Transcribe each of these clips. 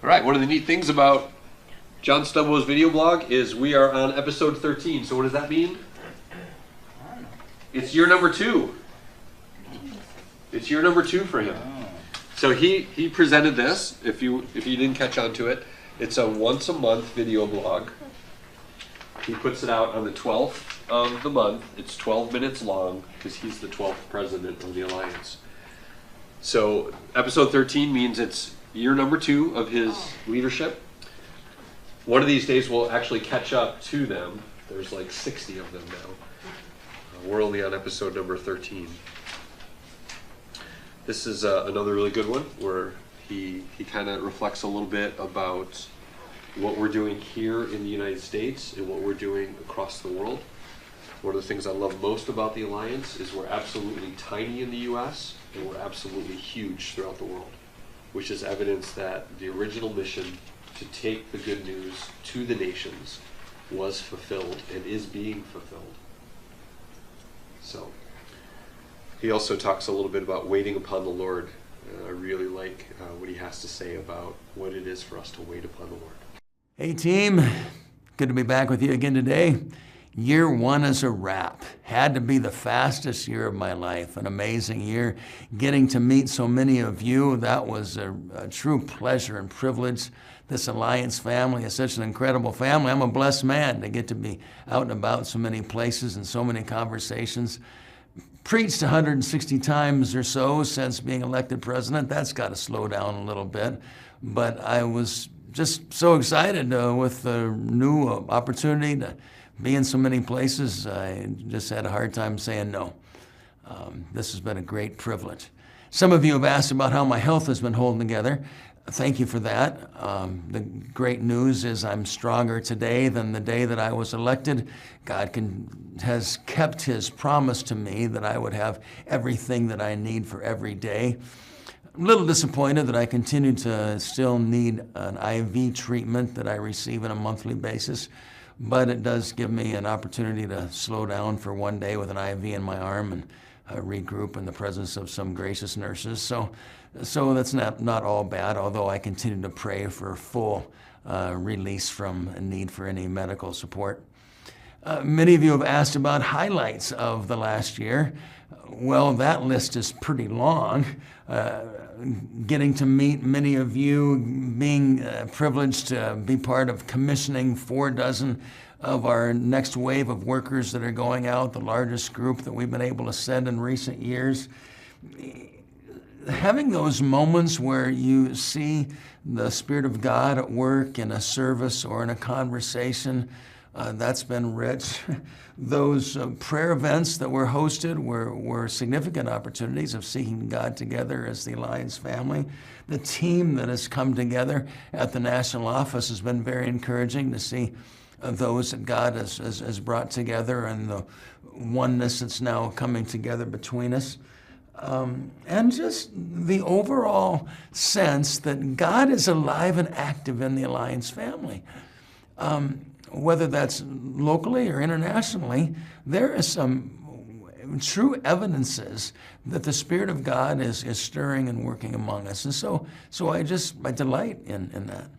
All right, one of the neat things about John Stubbo's video blog is we are on episode 13. So what does that mean? It's year number 2. It's year number 2 for him. So he presented this. If you didn't catch on to it, it's a once a month video blog. He puts it out on the 12th of the month. It's 12 minutes long because he's the 12th president of the Alliance. So episode 13 means it's year number 2 of his leadership. One of these days we'll actually catch up to them. There's like 60 of them now. We're only on episode number 13. This is another really good one where he kind of reflects a little bit about what we're doing here in the United States and what we're doing across the world. One of the things I love most about the Alliance is we're absolutely tiny in the U.S. and we're absolutely huge throughout the world, which is evidence that the original mission to take the good news to the nations was fulfilled and is being fulfilled. So he also talks a little bit about waiting upon the Lord. I really like what he has to say about what it is for us to wait upon the Lord. Hey team, good to be back with you again today. Year 1 is a wrap. Had to be the fastest year of my life. An amazing year. Getting to meet so many of you, that was a true pleasure and privilege. This Alliance family is such an incredible family. I'm a blessed man to get to be out and about so many places and so many conversations. Preached 160 times or so since being elected president. That's got to slow down a little bit. But I was just so excited with the new opportunity to be in so many places. I just had a hard time saying no. This has been a great privilege. Some of you have asked about how my health has been holding together. Thank you for that. The great news is I'm stronger today than the day that I was elected. God has kept his promise to me that I would have everything that I need for every day. I'm a little disappointed that I continue to still need an IV treatment that I receive on a monthly basis, but it does give me an opportunity to slow down for one day with an IV in my arm and regroup in the presence of some gracious nurses. So that's not all bad, although I continue to pray for full release from a need for any medical support. Many of you have asked about highlights of the last year. Well, that list is pretty long. Getting to meet many of you, being privileged to be part of commissioning 4 dozen of our next wave of workers that are going out, the largest group that we've been able to send in recent years. Having those moments where you see the Spirit of God at work in a service or in a conversation, that's been rich. Those prayer events that were hosted were significant opportunities of seeking God together as the Alliance family. The team that has come together at the national office has been very encouraging to see those that God has brought together and the oneness that's now coming together between us. And just the overall sense that God is alive and active in the Alliance family. Whether that's locally or internationally, there is some true evidences that the Spirit of God is stirring and working among us. And so I delight in that.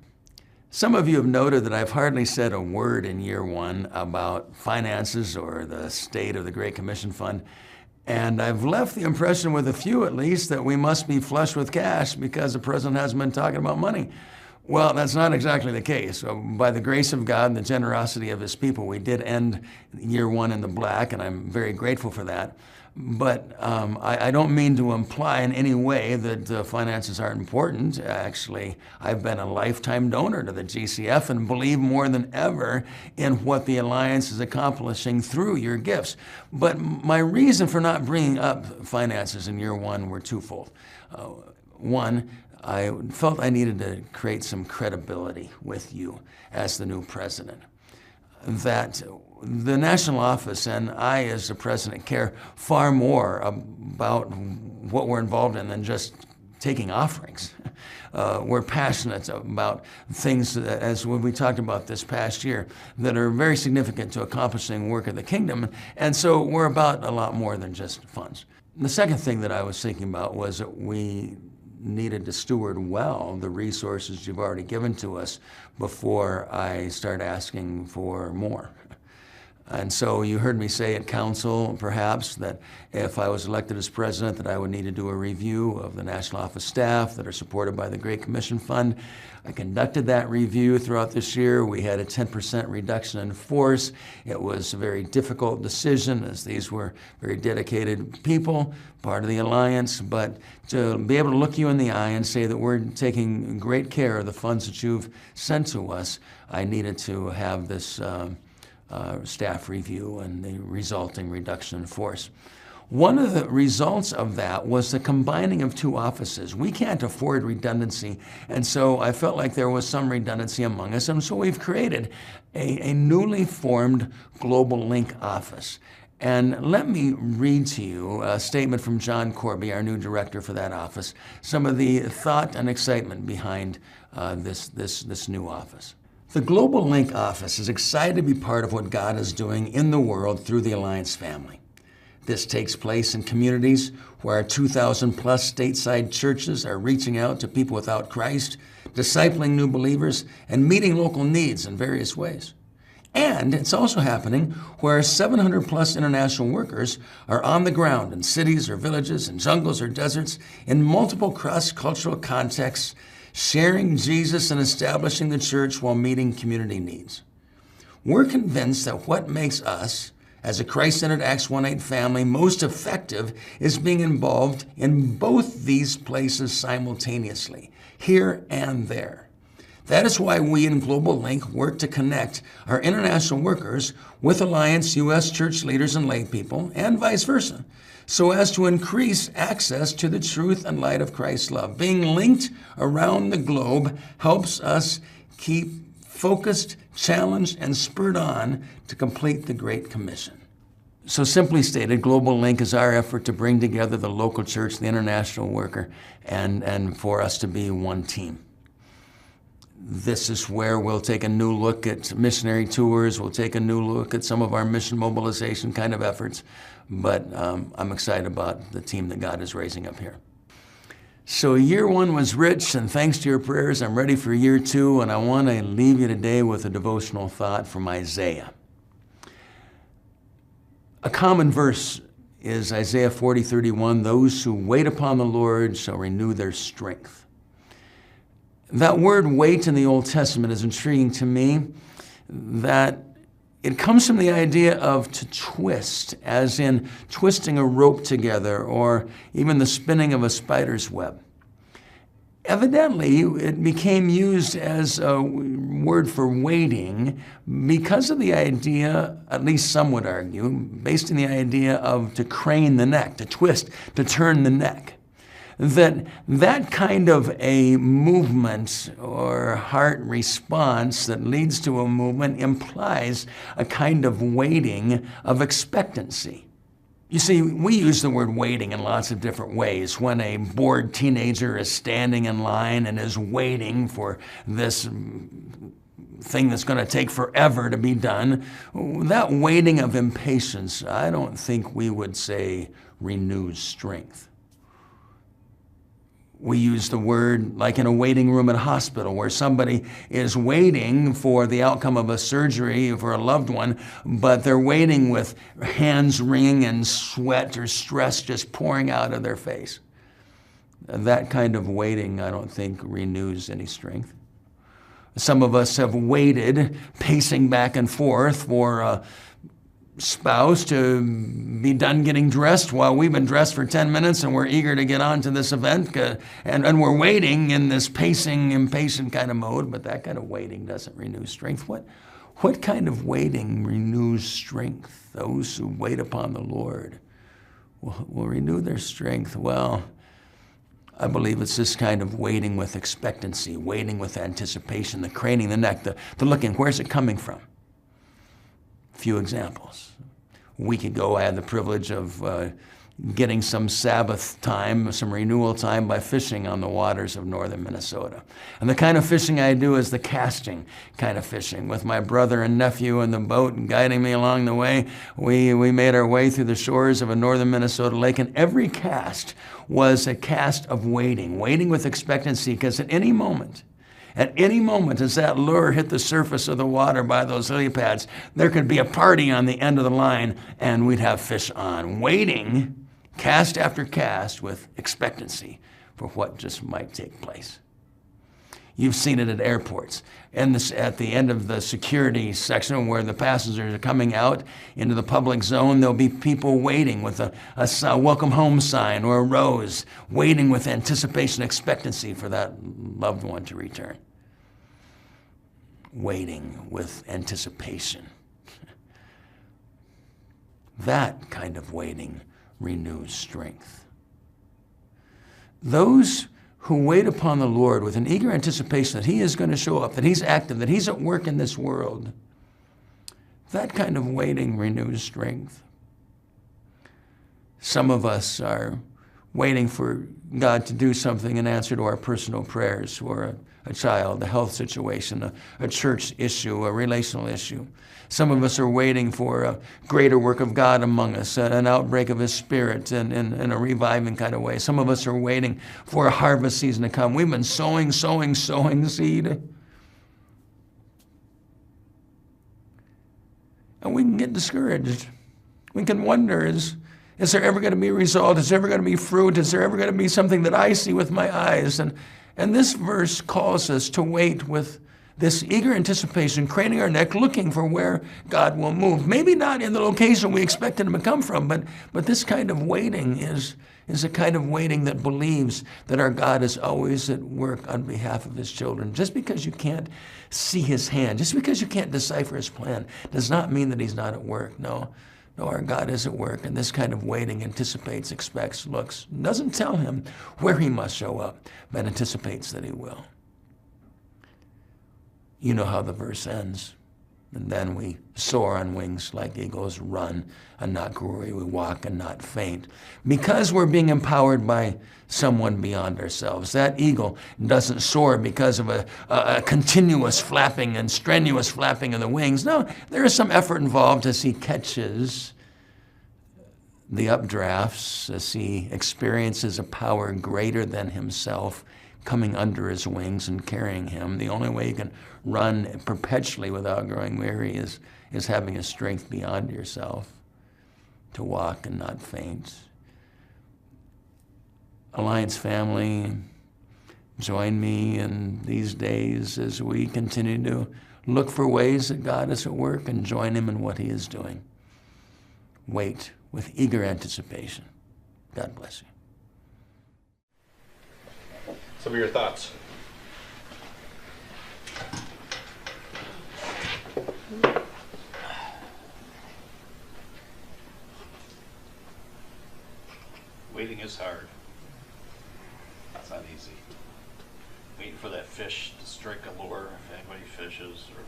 Some of you have noted that I've hardly said a word in year 1 about finances or the state of the Great Commission Fund. And I've left the impression with a few at least that we must be flush with cash because the president hasn't been talking about money. Well, that's not exactly the case. By the grace of God and the generosity of his people, we did end year 1 in the black, and I'm very grateful for that. But I don't mean to imply in any way that finances aren't important. Actually, I've been a lifetime donor to the GCF and believe more than ever in what the Alliance is accomplishing through your gifts. But my reason for not bringing up finances in year 1 were twofold. One, I felt I needed to create some credibility with you as the new president. That the national office and I as the president care far more about what we're involved in than just taking offerings. We're passionate about things, as when we talked about this past year, that are very significant to accomplishing work of the kingdom. And so we're about a lot more than just funds. The second thing that I was thinking about was that we needed to steward well the resources you've already given to us before I start asking for more. And so you heard me say at council, perhaps, that if I was elected as president, that I would need to do a review of the national office staff that are supported by the Great Commission Fund. I conducted that review throughout this year. We had a 10% reduction in force. It was a very difficult decision, as these were very dedicated people, part of the alliance, but to be able to look you in the eye and say that we're taking great care of the funds that you've sent to us, I needed to have this staff review and the resulting reduction in force. One of the results of that was the combining of two offices. We can't afford redundancy, and so I felt like there was some redundancy among us, and so we've created a newly formed Global Link office. And let me read to you a statement from John Corby, our new director for that office, some of the thought and excitement behind this new office. The Global Link office is excited to be part of what God is doing in the world through the Alliance family. This takes place in communities where our 2,000 plus stateside churches are reaching out to people without Christ, discipling new believers, and meeting local needs in various ways. And it's also happening where 700 plus international workers are on the ground in cities or villages, in jungles or deserts, in multiple cross-cultural contexts, sharing Jesus and establishing the church while meeting community needs. We're convinced that what makes us, as a Christ-centered Acts 1:8 family, most effective is being involved in both these places simultaneously, here and there. That is why we in Global Link work to connect our international workers with Alliance U.S. church leaders and lay people, and vice versa, so as to increase access to the truth and light of Christ's love. Being linked around the globe helps us keep focused, challenged, and spurred on to complete the Great Commission. So simply stated, Global Link is our effort to bring together the local church, the international worker, and for us to be one team. This is where we'll take a new look at missionary tours, we'll take a new look at some of our mission mobilization kind of efforts, but I'm excited about the team that God is raising up here. So year one was rich, and thanks to your prayers, I'm ready for year two, and I want to leave you today with a devotional thought from Isaiah. A common verse is Isaiah 40:31, "Those who wait upon the Lord shall renew their strength." That word wait in the Old Testament is intriguing to me, that it comes from the idea of to twist, as in twisting a rope together or even the spinning of a spider's web. Evidently, it became used as a word for waiting because of the idea, at least some would argue, based on the idea of to crane the neck, to twist, to turn the neck. That kind of a movement or heart response that leads to a movement implies a kind of waiting of expectancy. You see, we use the word waiting in lots of different ways. When a bored teenager is standing in line and is waiting for this thing that's going to take forever to be done, that waiting of impatience, I don't think we would say renews strength. We use the word like in a waiting room at a hospital where somebody is waiting for the outcome of a surgery for a loved one, but they're waiting with hands wringing and sweat or stress just pouring out of their face. That kind of waiting, I don't think, renews any strength. Some of us have waited, pacing back and forth for a spouse to be done getting dressed while we've been dressed for 10 minutes and we're eager to get on to this event, and we're waiting in this pacing, impatient kind of mode, but that kind of waiting doesn't renew strength. What kind of waiting renews strength? Those who wait upon the Lord will renew their strength. Well, I believe it's this kind of waiting with expectancy, waiting with anticipation, the craning the neck, the looking, where's it coming from? Few examples. A week ago, I had the privilege of getting some Sabbath time, some renewal time by fishing on the waters of northern Minnesota. And the kind of fishing I do is the casting kind of fishing. With my brother and nephew in the boat guiding me along the way, we made our way through the shores of a northern Minnesota lake, and every cast was a cast of waiting with expectancy, because at any moment as that lure hit the surface of the water by those lily pads, there could be a party on the end of the line and we'd have fish on, waiting, cast after cast, with expectancy for what just might take place. You've seen it at airports. And at the end of the security section where the passengers are coming out into the public zone, there'll be people waiting with a welcome home sign or a rose, waiting with anticipation, expectancy for that loved one to return. Waiting with anticipation. That kind of waiting renews strength. Those who wait upon the Lord with an eager anticipation that He is going to show up, that He's active, that He's at work in this world, that kind of waiting renews strength. Some of us are waiting for God to do something in answer to our personal prayers for a child, a health situation, a church issue, a relational issue. Some of us are waiting for a greater work of God among us, an outbreak of His Spirit in a reviving kind of way. Some of us are waiting for a harvest season to come. We've been sowing seed. And we can get discouraged. We can wonder, is there ever going to be a result? Is there ever going to be fruit? Is there ever going to be something that I see with my eyes? And this verse calls us to wait with this eager anticipation, craning our neck, looking for where God will move. Maybe not in the location we expected Him to come from, but this kind of waiting is a kind of waiting that believes that our God is always at work on behalf of His children. Just because you can't see His hand, just because you can't decipher His plan, does not mean that He's not at work. No, our God is at work, and this kind of waiting anticipates, expects, looks, doesn't tell Him where He must show up, but anticipates that He will. You know how the verse ends. And then we soar on wings like eagles, run and not grow weary, we walk and not faint. Because we're being empowered by someone beyond ourselves. That eagle doesn't soar because of a continuous flapping and strenuous flapping of the wings. No, there is some effort involved as he catches the updrafts, as he experiences a power greater than himself coming under his wings and carrying him. The only way you can run perpetually without growing weary is having a strength beyond yourself to walk and not faint. Alliance family, join me in these days as we continue to look for ways that God is at work and join Him in what He is doing. Wait with eager anticipation. God bless you. Some of your thoughts. Waiting is hard. That's not easy. Waiting for that fish to strike a lure, if anybody fishes, or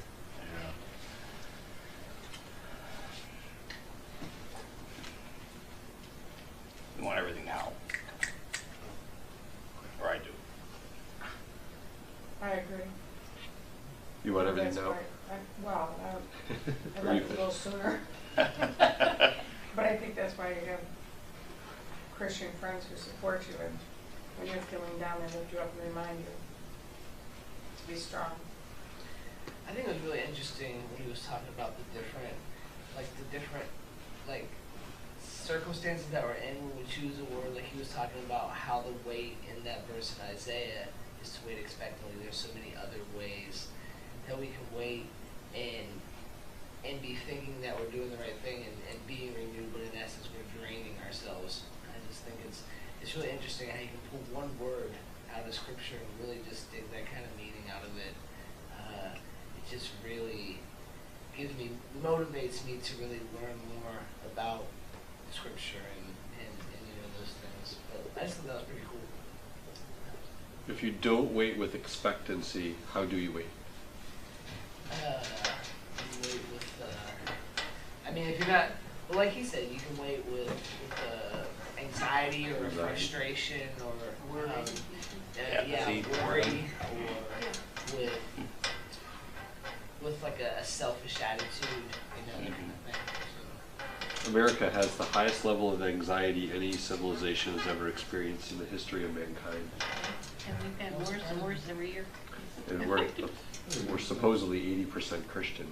we want everything now. Or I do. I agree. You want everything That's now? why I'd like it a little sooner. But I think that's why you have Christian friends who support you, and when you're feeling down, they lift you up and remind you to be strong. I think it was really interesting when he was talking about the different circumstances that we're in when we choose a word. Like he was talking about how the wait in that verse in Isaiah is to wait expectantly. There's so many other ways that we can wait and be thinking that we're doing the right thing and being renewed, but in essence we're draining ourselves. I just think it's really interesting how you can pull one word out of Scripture and really just dig that kind of meaning out of it. It just really motivates me to really learn more about Scripture and those things. But I just thought that was pretty cool. If you don't wait with expectancy, how do you wait? I mean, if you're not, well, like he said, you can wait with anxiety or a frustration or Apathy, worry or with like a selfish attitude, that kind of thing. So. America has the highest level of anxiety any civilization has ever experienced in the history of mankind. And we've gotten worse and worse every year. And we're supposedly 80% Christian.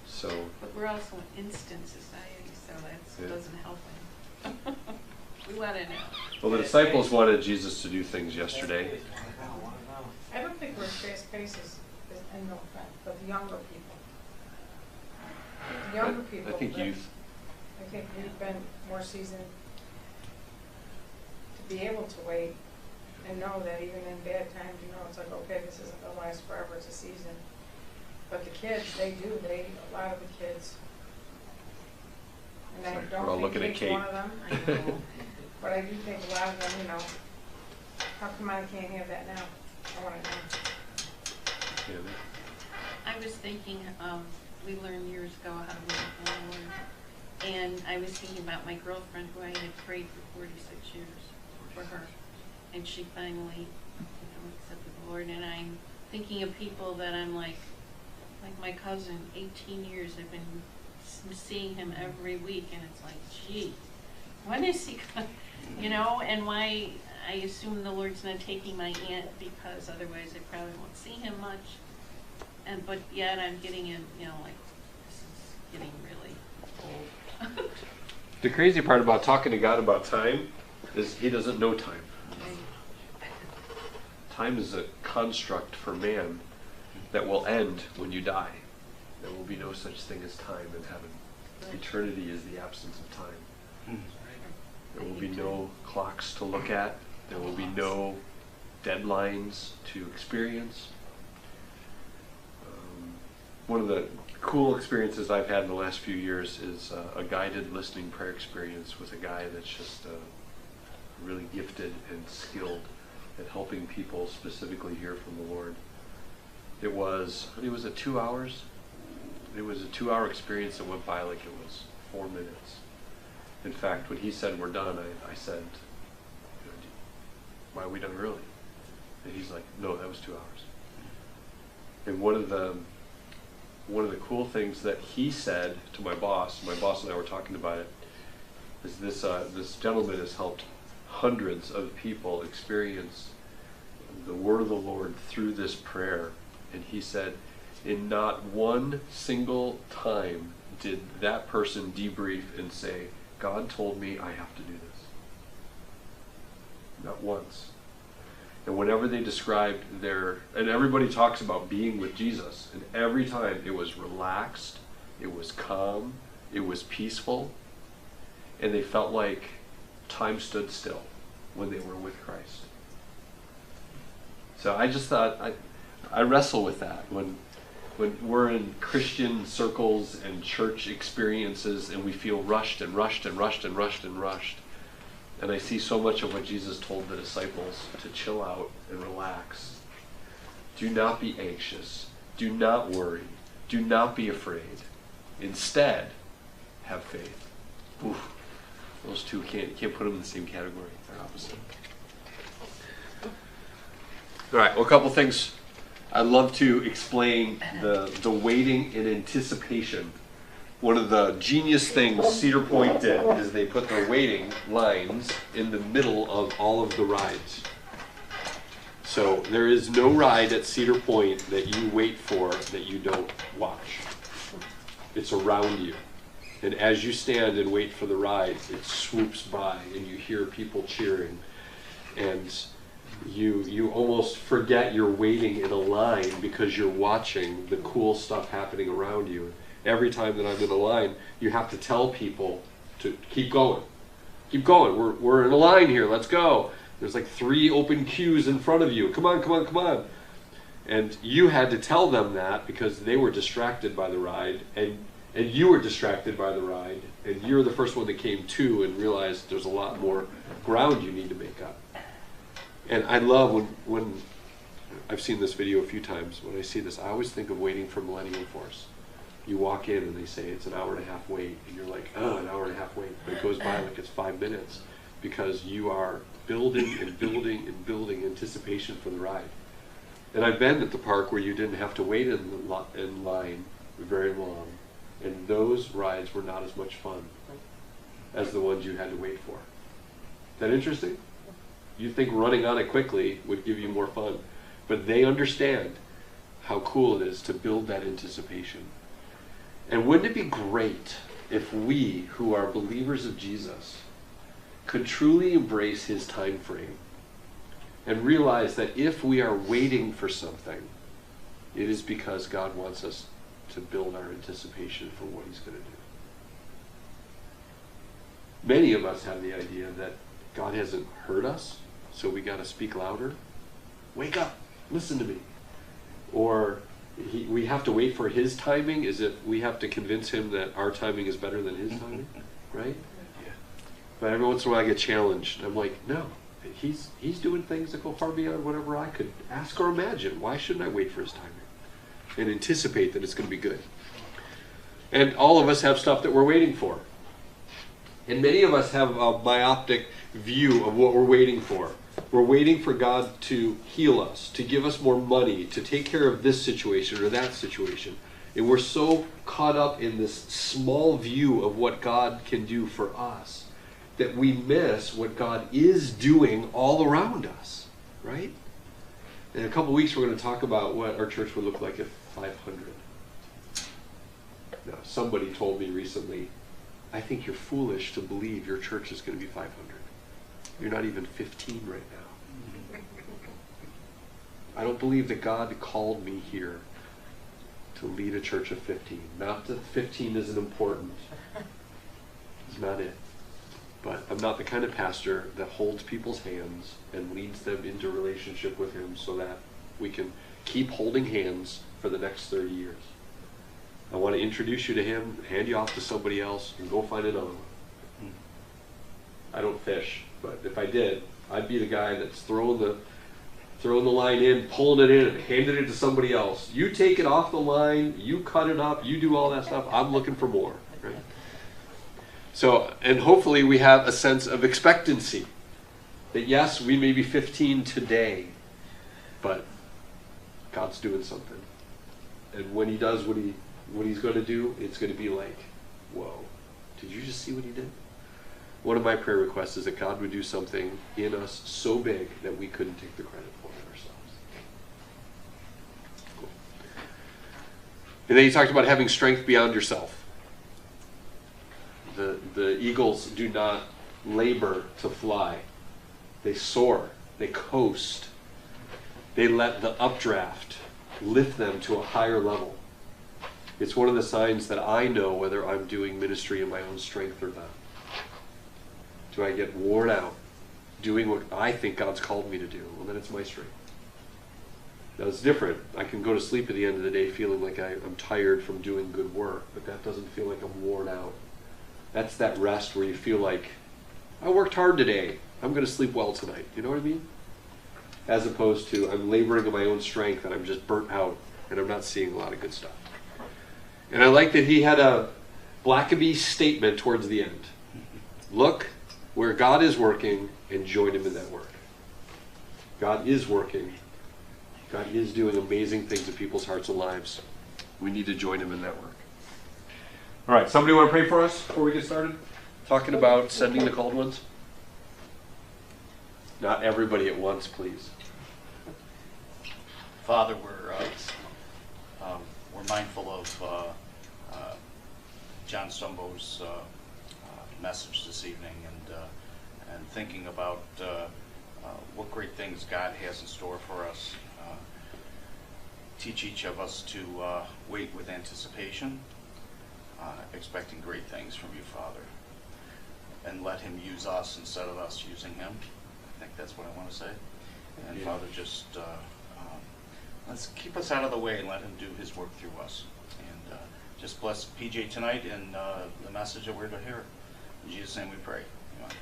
So, But we're also an instant society, so that Yeah. doesn't help any. We want to know. well, the disciples wanted Jesus to do things yesterday. I don't think we're fast paced and no offense, but the younger people. The younger people. I think that- youth. I think we've been more seasoned to be able to wait and know that even in bad times, it's like, okay, this isn't gonna last forever, it's a season. But the kids, a lot of the kids, and I Sorry, we're all don't looking at think Kate's one Kate. of them, I know, but I do think a lot of them, how come I can't have that now? I wanna know. Yeah. I was thinking, we learned years ago how to wait for the Lord. And I was thinking about my girlfriend who I had prayed for 46 years for her. And she finally, accepted the Lord. And I'm thinking of people that I'm like my cousin, 18 years I've been seeing him every week. And it's like, gee, when is he going and why I assume the Lord's not taking my aunt because otherwise I probably won't see him much. But yet I'm getting in, like, this is getting really old. The crazy part about talking to God about time is He doesn't know time. Time is a construct for man that will end when you die. There will be no such thing as time in heaven. Eternity is the absence of time. There will be no clocks to look at. There will be no deadlines to experience. One of the cool experiences I've had in the last few years is a guided listening prayer experience with a guy that's just really gifted and skilled at helping people specifically hear from the Lord. It was 2 hours? It was a 2-hour experience that went by like it was 4 minutes. In fact, when he said we're done, I said, why are we done early? And he's like, no, that was 2 hours. And one of the cool things that he said to my boss and I were talking about it, is this gentleman has helped hundreds of people experience the word of the Lord through this prayer. And he said, in not one single time did that person debrief and say, God told me I have to do this. Not once. And whenever they described and everybody talks about being with Jesus, and every time it was relaxed, it was calm, it was peaceful, and they felt like time stood still when they were with Christ. So I just thought, I wrestle with that when we're in Christian circles and church experiences and we feel rushed and rushed and rushed and rushed and rushed. And I see so much of what Jesus told the disciples to chill out and relax. Do not be anxious. Do not worry. Do not be afraid. Instead, have faith. Oof. Those two can't put them in the same category. They're opposite. All right, well, a couple things. I'd love to explain the waiting in anticipation. One of the genius things Cedar Point did is they put their waiting lines in the middle of all of the rides. So there is no ride at Cedar Point that you wait for that you don't watch. It's around you. And as you stand and wait for the ride, it swoops by and you hear people cheering. And you almost forget you're waiting in a line because you're watching the cool stuff happening around you. Every time that I'm in a line, you have to tell people to keep going. Keep going. We're in a line here. Let's go. There's like 3 open queues in front of you. Come on, come on, come on. And you had to tell them that because they were distracted by the ride, and you were distracted by the ride, and you're the first one that came to and realized there's a lot more ground you need to make up. And I love when I've seen this video a few times. When I see this, I always think of Waiting for Millennium Force. You walk in and they say it's an hour and a half wait, and you're like, oh, an hour and a half wait, but it goes by like it's 5 minutes, because you are building and building and building anticipation for the ride. And I've been at the park where you didn't have to wait in line very long, and those rides were not as much fun as the ones you had to wait for. Is that interesting? You think running on it quickly would give you more fun, but they understand how cool it is to build that anticipation. And wouldn't it be great if we, who are believers of Jesus, could truly embrace his time frame and realize that if we are waiting for something, it is because God wants us to build our anticipation for what he's going to do. Many of us have the idea that God hasn't heard us, so we got to speak louder. Wake up, listen to me. Or we have to wait for his timing, as if we have to convince him that our timing is better than his timing, right? Yeah. But every once in a while I get challenged. I'm like, no, he's doing things that go far beyond whatever I could ask or imagine. Why shouldn't I wait for his timing and anticipate that it's going to be good? And all of us have stuff that we're waiting for. And many of us have a myopic view of what we're waiting for. We're waiting for God to heal us, to give us more money, to take care of this situation or that situation. And we're so caught up in this small view of what God can do for us that we miss what God is doing all around us, right? In a couple of weeks, we're going to talk about what our church would look like at 500. Now, somebody told me recently, I think you're foolish to believe your church is going to be 500. You're not even 15 right now. I don't believe that God called me here to lead a church of 15. Not that 15 isn't important. It's not it. But I'm not the kind of pastor that holds people's hands and leads them into relationship with him so that we can keep holding hands for the next 30 years. I want to introduce you to him, hand you off to somebody else, and go find another one. I don't fish, but if I did, I'd be the guy that's throwing the line in, pulling it in, and handing it to somebody else. You take it off the line, you cut it up, you do all that stuff. I'm looking for more, right? So, and hopefully we have a sense of expectancy. That yes, we may be 15 today, but God's doing something. And when he does what he's going to do, it's going to be like, whoa, did you just see what he did? One of my prayer requests is that God would do something in us so big that we couldn't take the credit for it ourselves. Cool. And then he talked about having strength beyond yourself. The eagles do not labor to fly. They soar. They coast. They let the updraft lift them to a higher level. It's one of the signs that I know whether I'm doing ministry in my own strength or not. Do I get worn out doing what I think God's called me to do? Well, then it's my strength. Now, it's different. I can go to sleep at the end of the day feeling like I'm tired from doing good work, but that doesn't feel like I'm worn out. That's that rest where you feel like, I worked hard today. I'm going to sleep well tonight. You know what I mean? As opposed to, I'm laboring in my own strength and I'm just burnt out and I'm not seeing a lot of good stuff. And I like that he had a Blackaby statement towards the end. Look where God is working and join him in that work. God is working. God is doing amazing things in people's hearts and lives. We need to join him in that work. All right, somebody want to pray for us before we get started? Talking about sending the called ones? Not everybody at once, please. Father, we're mindful of John Stumbo's message this evening, and thinking about what great things God has in store for us. Teach each of us to wait with anticipation, expecting great things from you, Father, and let him use us instead of us using him. I think that's what I want to say. And Yeah. Father, just let's keep us out of the way and let him do his work through us. And just bless PJ tonight and the message that we're going to hear. In Jesus' name we pray. Amen.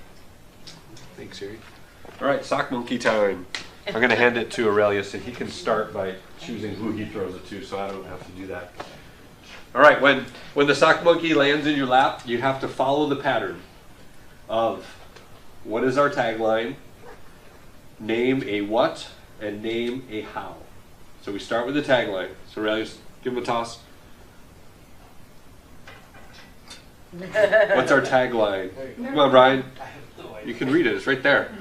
Thanks, Harry. All right, sock monkey time. I'm going to hand it to Aurelius, and he can start by choosing who he throws it to, so I don't have to do that. All right, when the sock monkey lands in your lap, you have to follow the pattern of what is our tagline, name a what, and name a how. So we start with the tagline. So Riley, just give him a toss. What's our tagline? Come on, Brian. You can read it. It's right there.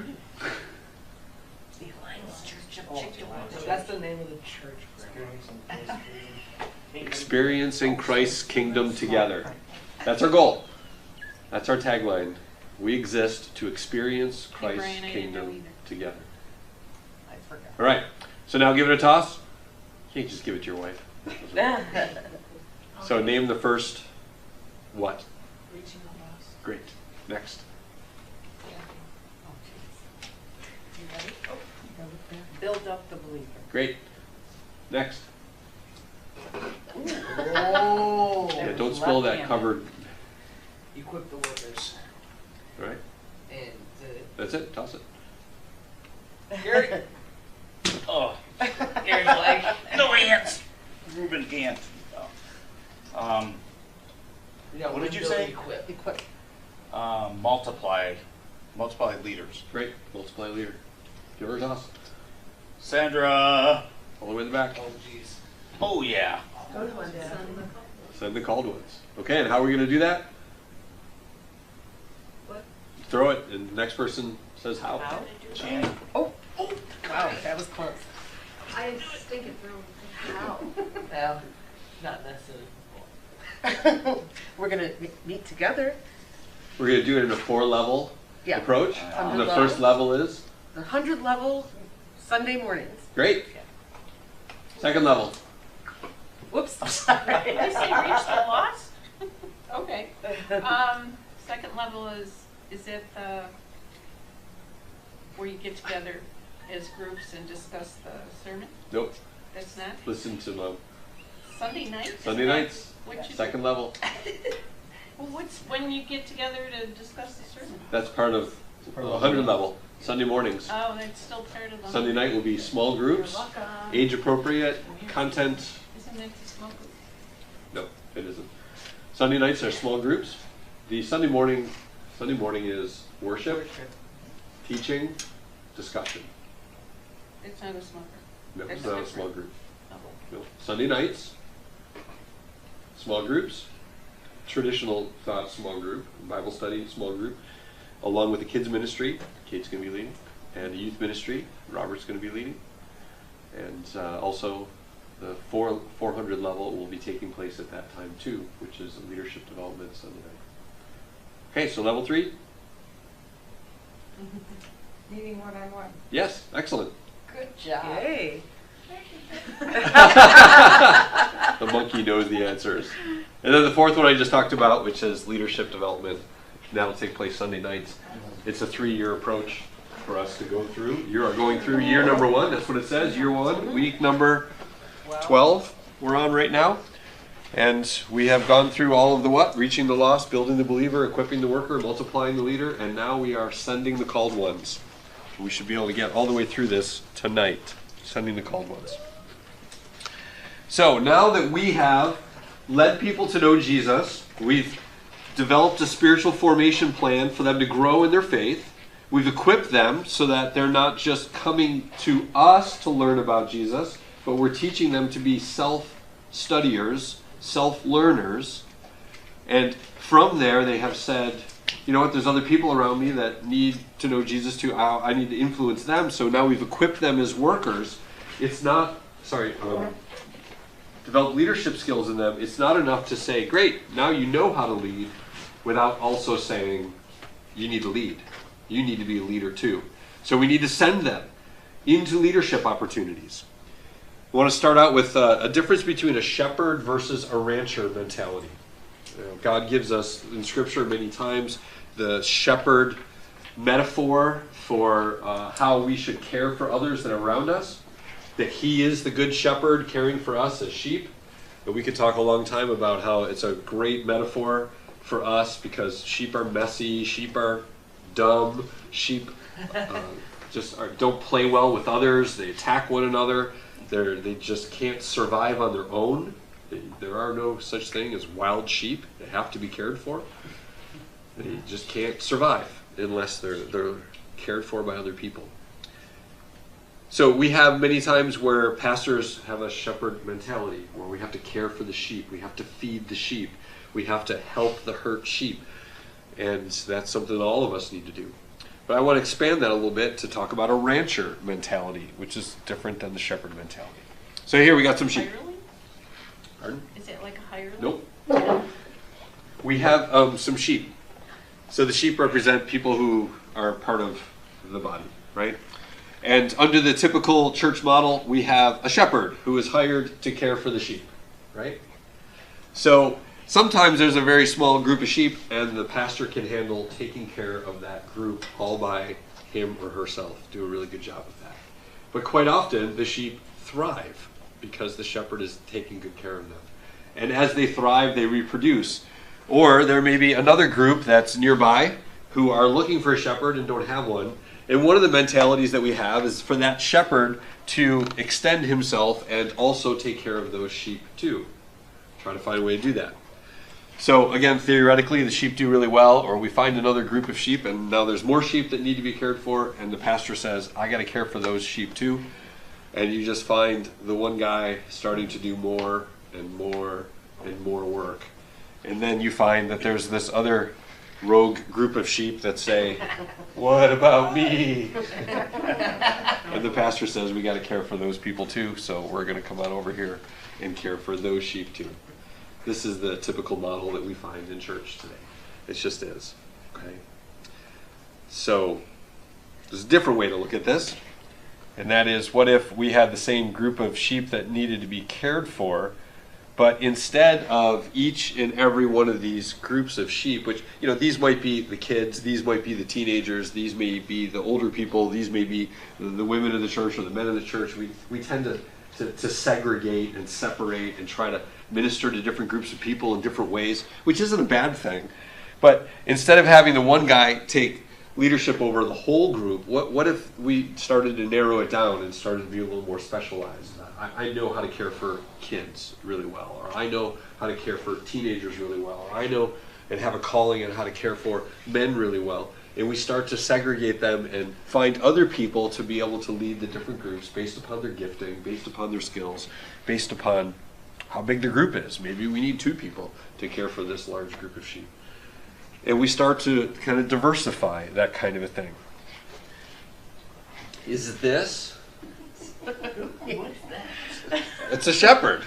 That's the name of the church. Experiencing Christ's kingdom together. That's our goal. That's our tagline. We exist to experience Christ's Brian, I didn't know kingdom either. together. I forgot. All right. So now give it a toss. You can't just give it to your wife. So name the first what? Reaching the lost. Great. Next. You ready? Build up the believer. Great. Next. Oh. Yeah, don't spill that covered. Equip the workers. All right. And That's it. Toss it. Gary. Oh, Gary's like, no hands. Ruben can't. yeah, What did you build say? and Equip. Equip. Multiply leaders. Great. Multiply leader. Give her a toss. Sandra. All the way in the back. Oh, jeez. Oh yeah. Good one, Dad. Send the called ones. Okay, and how are we going to do that? What? Throw it, and the next person says how. How? Channing. Oh, oh, wow, that was close. I think it through. How? Well, not necessarily. We're gonna meet together. We're going to do it in a 4-level Yeah. approach. Yeah. And the first level is? The 100 level Sunday mornings. Great. Second level. Whoops, sorry. Did you say reach the lost? Okay. Second level is it where you get together as groups and discuss the sermon? Nope. That's not? Listen to Sunday night? Sunday nights. What you Second level. Well, what's when you get together to discuss the sermon? That's part of 100 level. Sunday mornings. Oh, that's still part of the. Sunday night will be small groups, You're welcome. age appropriate, content. Isn't that the smoke? No, it isn't. Sunday nights are small groups. The Sunday morning is worship, teaching, discussion. It's not a smoker. No, That's it's not a different. small group. Oh. No. Sunday nights, small groups, traditional thought small group, Bible study small group, along with the kids ministry. Kate's going to be leading, and the youth ministry. Robert's going to be leading, and also the 400 level will be taking place at that time too, which is a leadership development Sunday night. Okay, so level 3. Meeting one-on-one. Yes, excellent. Good job. Yay. The monkey knows the answers. And then the fourth one I just talked about, which is leadership development. That'll take place Sunday nights. It's a 3-year approach for us to go through. You are going through year number 1. That's what it says, year 1, week number 12 we're on right now. And we have gone through all of the what? Reaching the lost, building the believer, equipping the worker, multiplying the leader, and now we are sending the called ones. We should be able to get all the way through this tonight, sending the called ones. So now that we have led people to know Jesus, we've developed a spiritual formation plan for them to grow in their faith. We've equipped them so that they're not just coming to us to learn about Jesus, but we're teaching them to be self-studiers, self-learners. And from there they have said, you know what, there's other people around me that need to know Jesus too. I need to influence them. So now we've equipped them as workers. It's not, develop leadership skills in them. It's not enough to say, great, now you know how to lead, without also saying, you need to lead. You need to be a leader too. So we need to send them into leadership opportunities. I want to start out with a difference between a shepherd versus a rancher mentality. You know, God gives us in Scripture many times the shepherd metaphor for how we should care for others that are around us, that He is the good shepherd caring for us as sheep. And we could talk a long time about how it's a great metaphor for us because sheep are messy, sheep are dumb, sheep don't play well with others, they attack one another, they just can't survive on their own. There are no such thing as wild sheep. They have to be cared for. They just can't survive unless they're cared for by other people. So we have many times where pastors have a shepherd mentality, where we have to care for the sheep, we have to feed the sheep, we have to help the hurt sheep. And that's something that all of us need to do. But I want to expand that a little bit to talk about a rancher mentality, which is different than the shepherd mentality. So here we got some sheep. Hireling? Pardon? Is it like a hireling? Nope. We have some sheep. So the sheep represent people who are part of the body, right? And under the typical church model, we have a shepherd who is hired to care for the sheep, right? So sometimes there's a very small group of sheep, and the pastor can handle taking care of that group all by him or herself, do a really good job of that. But quite often, the sheep thrive because the shepherd is taking good care of them. And as they thrive, they reproduce. Or there may be another group that's nearby who are looking for a shepherd and don't have one. And one of the mentalities that we have is for that shepherd to extend himself and also take care of those sheep too. Try to find a way to do that. So again, theoretically, the sheep do really well, or we find another group of sheep and now there's more sheep that need to be cared for, and the pastor says, I got to care for those sheep too. And you just find the one guy starting to do more and more and more work. And then you find that there's this other rogue group of sheep that say, what about me? And the pastor says, we got to care for those people too, so we're going to come on over here and care for those sheep too. This is the typical model that we find in church today. It just is. Okay. So there's a different way to look at this, and that is, what if we had the same group of sheep that needed to be cared for, but instead of each and every one of these groups of sheep, which, you know, these might be the kids, these might be the teenagers, these may be the older people, these may be the women of the church or the men of the church, we tend to segregate and separate and try to minister to different groups of people in different ways, which isn't a bad thing. But instead of having the one guy take leadership over the whole group, what if we started to narrow it down and started to be a little more specialized? I know how to care for kids really well, or I know how to care for teenagers really well, or I know and have a calling on how to care for men really well. And we start to segregate them and find other people to be able to lead the different groups based upon their gifting, based upon their skills, based upon how big the group is. Maybe we need 2 people to care for this large group of sheep. And we start to kind of diversify that kind of a thing. Is this? What's that? It's a shepherd.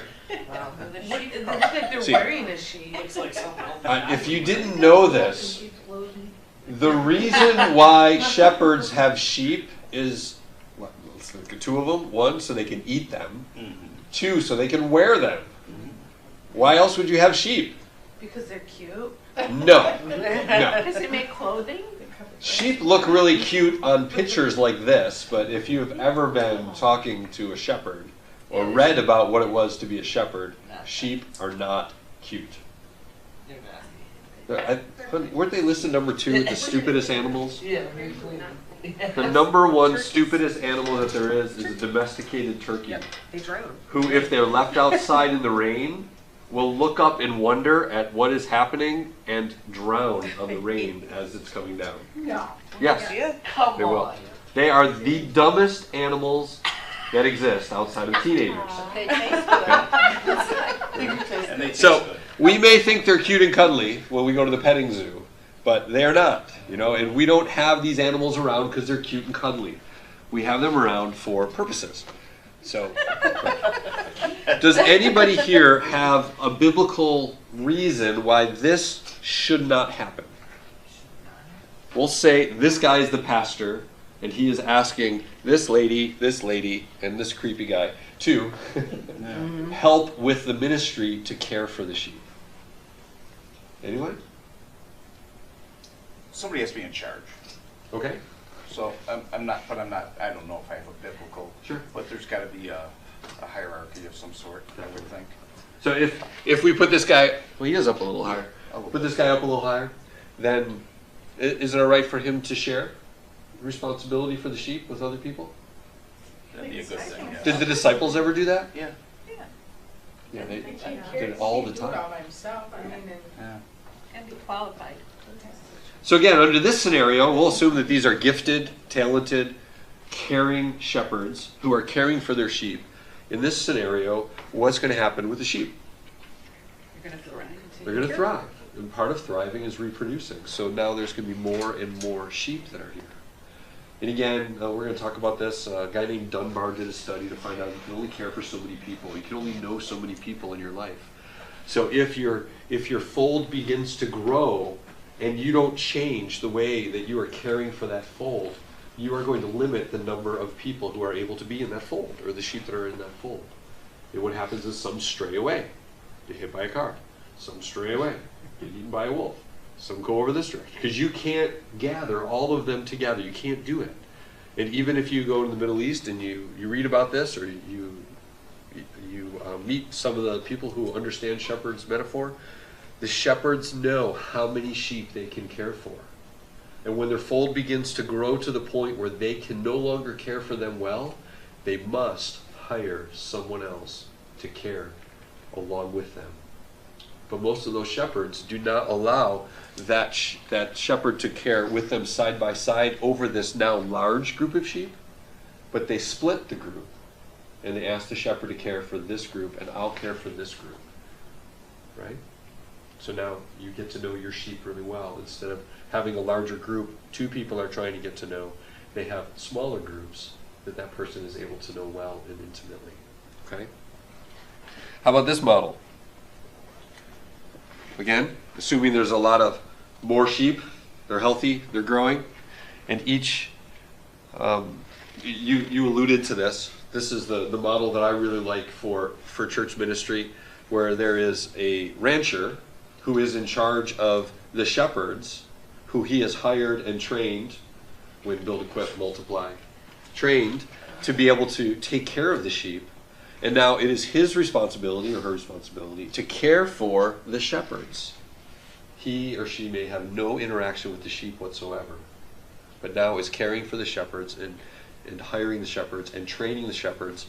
Wow. The sheep, it looks like they're See. wearing a sheep. Looks like something. If you didn't know this, the reason why shepherds have sheep is, well, let's look at 2 of them. 1, so they can eat them. 2, so they can wear them. Why else would you have sheep? Because they're cute. No. No. Does it make clothing? Sheep look really cute on pictures like this, but if you've ever been talking to a shepherd or read about what it was to be a shepherd, sheep are not cute. They're nasty. Weren't they listed number 2, the stupidest animals? Yeah, very clean. The number 1 stupidest animal that there is a domesticated turkey, Yep, they drown. who, if they're left outside in the rain, will look up in wonder at what is happening and drown on the rain as it's coming down. No. Yes, Yeah. Come they will. on. They are the dumbest animals that exist outside of teenagers. They taste good. And they taste So good. we may think they're cute and cuddly when we go to the petting zoo, but they are not, you know, and we don't have these animals around because they're cute and cuddly. We have them around for purposes. So, does anybody here have a biblical reason why this should not happen? We'll say this guy is the pastor, and he is asking this lady, and this creepy guy to help with the ministry to care for the sheep. Anyone? Somebody has to be in charge. Okay. So I'm not, I don't know if I have a biblical. Sure. But there's got to be a hierarchy of some sort, I would think. So if we put this guy, well, he is up a little higher. A little Put this guy up a little higher, then is it all right for him to share responsibility for the sheep with other people? That'd be a good thing, yeah. Did the disciples ever do that? Yeah. Yeah, they And he did cares, it all he the do it time. all by himself, I mean, and Yeah. And be qualified. So again, under this scenario, we'll assume that these are gifted, talented, caring shepherds who are caring for their sheep. In this scenario, what's going to happen with the sheep? You're going to thrive. They're going to thrive. And part of thriving is reproducing. So now there's going to be more and more sheep that are here. And again, we're going to talk about this. A guy named Dunbar did a study to find out you can only care for so many people. You can only know so many people in your life. So if your fold begins to grow and you don't change the way that you are caring for that fold, you are going to limit the number of people who are able to be in that fold, or the sheep that are in that fold. And what happens is some stray away, get hit by a car. Some stray away, get eaten by a wolf. Some go over this direction. Because you can't gather all of them together. You can't do it. And even if you go to the Middle East and you read about this, or you meet some of the people who understand shepherds' metaphor, the shepherds know how many sheep they can care for. And when their fold begins to grow to the point where they can no longer care for them well, they must hire someone else to care along with them. But most of those shepherds do not allow that shepherd to care with them side by side over this now large group of sheep, but they split the group. And they ask the shepherd to care for this group, and I'll care for this group. Right? So now you get to know your sheep really well. Instead of having a larger group, two people are trying to get to know. They have smaller groups that person is able to know well and intimately. Okay? How about this model? Again, assuming there's a lot of more sheep, they're healthy, they're growing, and each, you alluded to this. This is the model that I really like for church ministry, where there is a rancher who is in charge of the shepherds, who he has hired and trained, win, build, equip, multiply, trained to be able to take care of the sheep. And now it is his responsibility, or her responsibility, to care for the shepherds. He or she may have no interaction with the sheep whatsoever, but now is caring for the shepherds and hiring the shepherds and training the shepherds.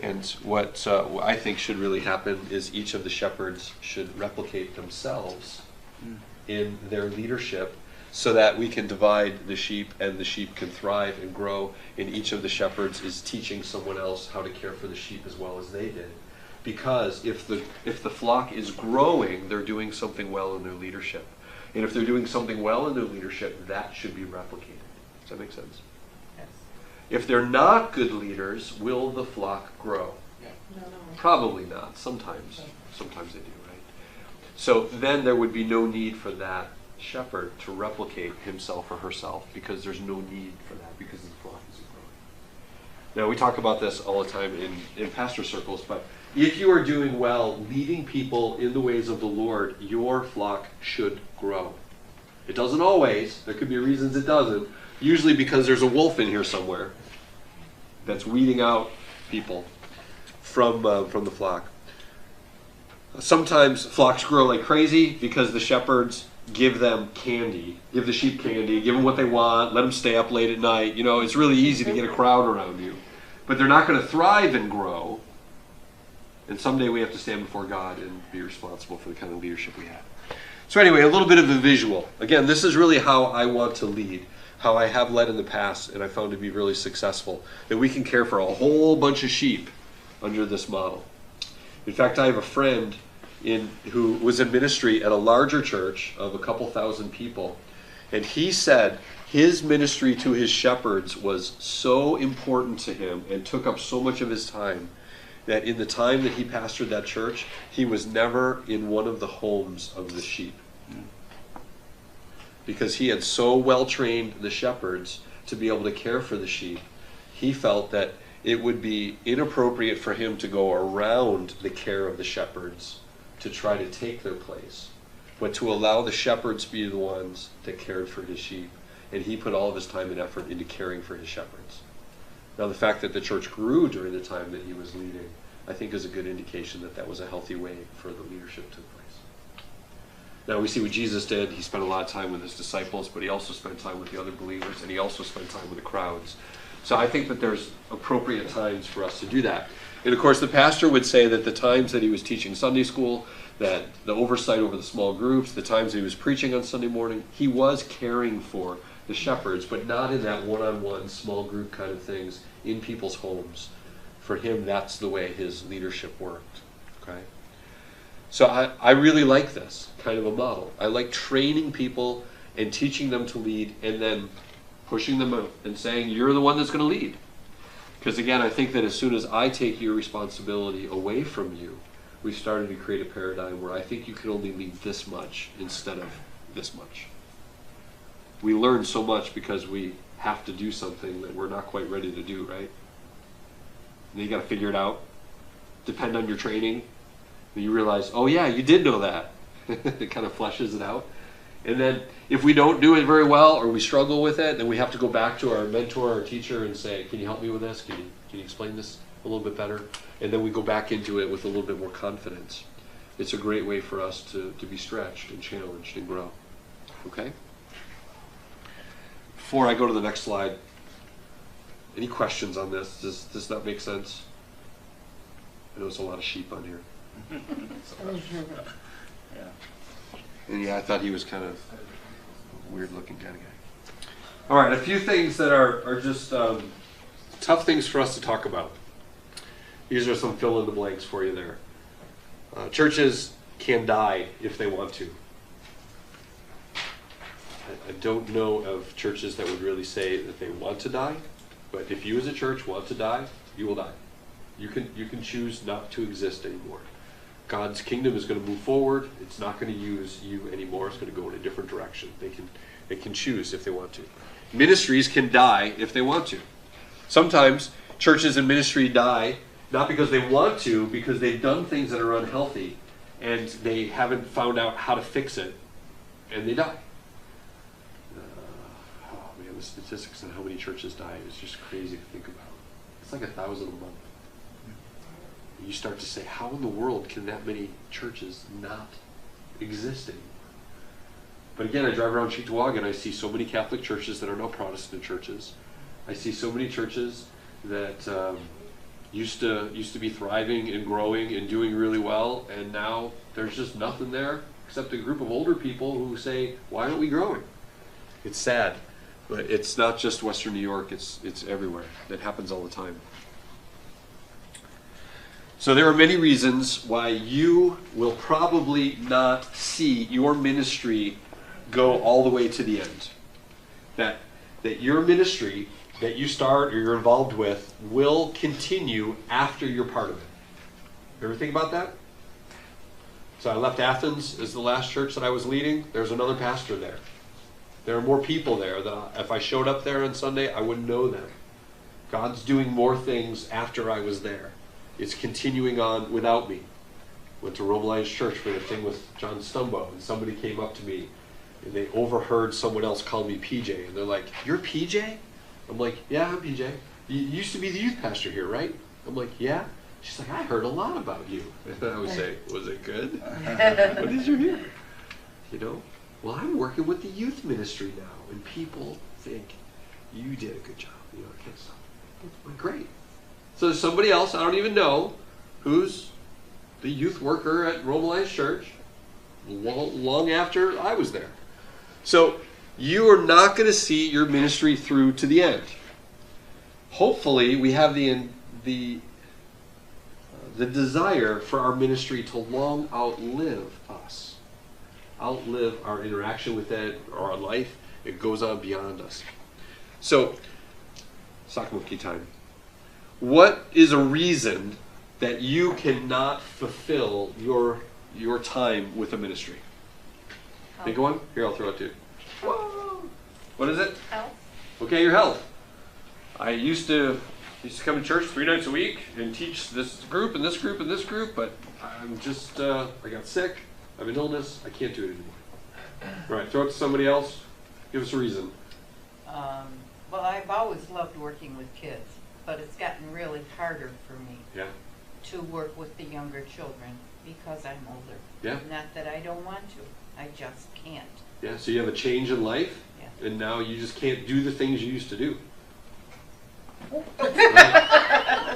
And what I think should really happen is each of the shepherds should replicate themselves in their leadership, so that we can divide the sheep and the sheep can thrive and grow, and each of the shepherds is teaching someone else how to care for the sheep as well as they did. Because if the flock is growing, they're doing something well in their leadership. And if they're doing something well in their leadership, that should be replicated. Does that make sense? Yes. If they're not good leaders, will the flock grow? no. Probably not. Sometimes they do, right? So then there would be no need for that shepherd to replicate himself or herself, because there's no need for that, because the flock isn't growing. Now, we talk about this all the time in pastor circles, but if you are doing well leading people in the ways of the Lord, your flock should grow. It doesn't always. There could be reasons it doesn't. Usually because there's a wolf in here somewhere that's weeding out people from the flock. Sometimes flocks grow like crazy because the shepherds give them candy, give the sheep candy, give them what they want, let them stay up late at night. You know, it's really easy to get a crowd around you. But they're not going to thrive and grow. And someday we have to stand before God and be responsible for the kind of leadership we have. So anyway, a little bit of a visual. Again, this is really how I want to lead, how I have led in the past, and I found to be really successful, that we can care for a whole bunch of sheep under this model. In fact, I have a friend who was in ministry at a larger church of a couple thousand people, and he said his ministry to his shepherds was so important to him and took up so much of his time that in the time that he pastored that church, he was never in one of the homes of the sheep, because he had so well trained the shepherds to be able to care for the sheep. He felt that it would be inappropriate for him to go around the care of the shepherds to try to take their place, but to allow the shepherds be the ones that cared for his sheep. And he put all of his time and effort into caring for his shepherds. Now, the fact that the church grew during the time that he was leading, I think, is a good indication that that was a healthy way for the leadership to take place. Now, we see what Jesus did. He spent a lot of time with his disciples, but he also spent time with the other believers, and he also spent time with the crowds. So I think that there's appropriate times for us to do that. And of course, the pastor would say that the times that he was teaching Sunday school, that the oversight over the small groups, the times he was preaching on Sunday morning, he was caring for the shepherds, but not in that one-on-one small group kind of things in people's homes. For him, that's the way his leadership worked. Okay? So I really like this kind of a model. I like training people and teaching them to lead and then pushing them out and saying, you're the one that's going to lead. Because again, I think that as soon as I take your responsibility away from you, we started to create a paradigm where I think you can only lead this much instead of this much. We learn so much because we have to do something that we're not quite ready to do, right? And you got to figure it out, depend on your training, and you realize, oh yeah, you did know that. It kind of fleshes it out. And then if we don't do it very well or we struggle with it, then we have to go back to our mentor or teacher and say, can you help me with this? Can you explain this a little bit better? And then we go back into it with a little bit more confidence. It's a great way for us to be stretched and challenged and grow. Okay? Before I go to the next slide, any questions on this? Does this not make sense? I know there's a lot of sheep on here. Yeah. And yeah, I thought he was kind of a weird looking kind of guy. All right, a few things that are just tough things for us to talk about. These are some fill in the blanks for you there. Churches can die if they want to. I don't know of churches that would really say that they want to die, but if you as a church want to die, you will die. You can choose not to exist anymore. God's kingdom is going to move forward. It's not going to use you anymore. It's going to go in a different direction. They can choose if they want to. Ministries can die if they want to. Sometimes churches and ministry die not because they want to, because they've done things that are unhealthy and they haven't found out how to fix it, and they die. Oh man, the statistics on how many churches die is just crazy to think about. It's like 1,000 a month. You start to say, how in the world can that many churches not exist anymore? But again, I drive around Cheektowaga and I see so many Catholic churches that are now Protestant churches. I see so many churches that used to be thriving and growing and doing really well, and now there's just nothing there except a group of older people who say, why aren't we growing? It's sad, but it's not just Western New York, it's everywhere. It happens all the time. So there are many reasons why you will probably not see your ministry go all the way to the end. That your ministry that you start or you're involved with will continue after you're part of it. You ever think about that? So I left Athens as the last church that I was leading. There's another pastor there. There are more people there that if I showed up there on Sunday, I wouldn't know them. God's doing more things after I was there. It's continuing on without me. Went to Rome Alliance Church for the thing with John Stumbo, and somebody came up to me and they overheard someone else call me PJ, and they're like, "You're PJ?" I'm like, "Yeah, I'm PJ. You used to be the youth pastor here, right?" I'm like, "Yeah." She's like, "I heard a lot about you." And I would say, "Was it good? What did you hear?" You know? Well, I'm working with the youth ministry now, and people think you did a good job. You know, I can't stop. I'm like, great. So there's somebody else I don't even know who's the youth worker at Rome Alliance Church long after I was there. So you are not going to see your ministry through to the end. Hopefully, we have the desire for our ministry to long outlive us, outlive our interaction with it or our life. It goes on beyond us. So, Sakamoki time. What is a reason that you cannot fulfill your time with a ministry? Think of one? Here, I'll throw it to you. Whoa. What is it? Health. Okay, your health. I used to come to church 3 nights a week and teach this group and this group and this group, but I'm just, I got sick, I have an illness, I can't do it anymore. All right, throw it to somebody else. Give us a reason. Well, I've always loved working with kids, but it's gotten really harder for me to work with the younger children because I'm older. Yeah. Not that I don't want to, I just can't. Yeah, so you have a change in life, Yeah. and now you just can't do the things you used to do.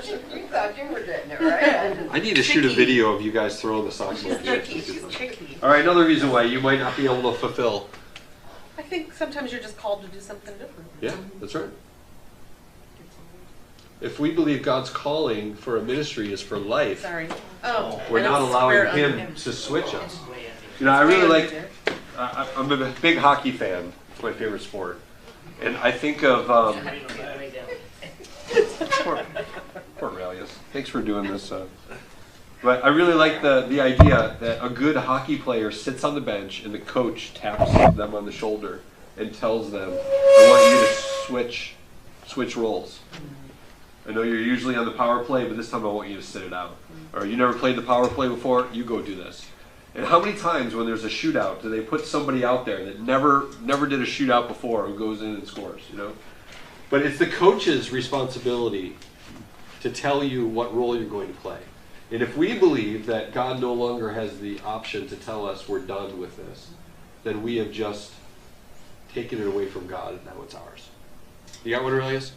You thought you were getting it right. I need to shoot a video of you guys throwing the soccer ball. She's tricky. All right, another reason why you might not be able to fulfill. I think sometimes you're just called to do something different. Yeah, that's right. If we believe God's calling for a ministry is for life, Sorry. Oh. we're not allowing Him to switch us. You know, I really like, I'm a big hockey fan. It's my favorite sport. And I think of, poor Relius. Thanks for doing this. But I really like the idea that a good hockey player sits on the bench and the coach taps them on the shoulder and tells them, I want you to switch roles. I know you're usually on the power play, but this time I want you to sit it out. Or you never played the power play before, you go do this. And how many times when there's a shootout do they put somebody out there that never did a shootout before who goes in and scores, you know? But it's the coach's responsibility to tell you what role you're going to play. And if we believe that God no longer has the option to tell us we're done with this, then we have just taken it away from God and now it's ours. You got one, Aurelius?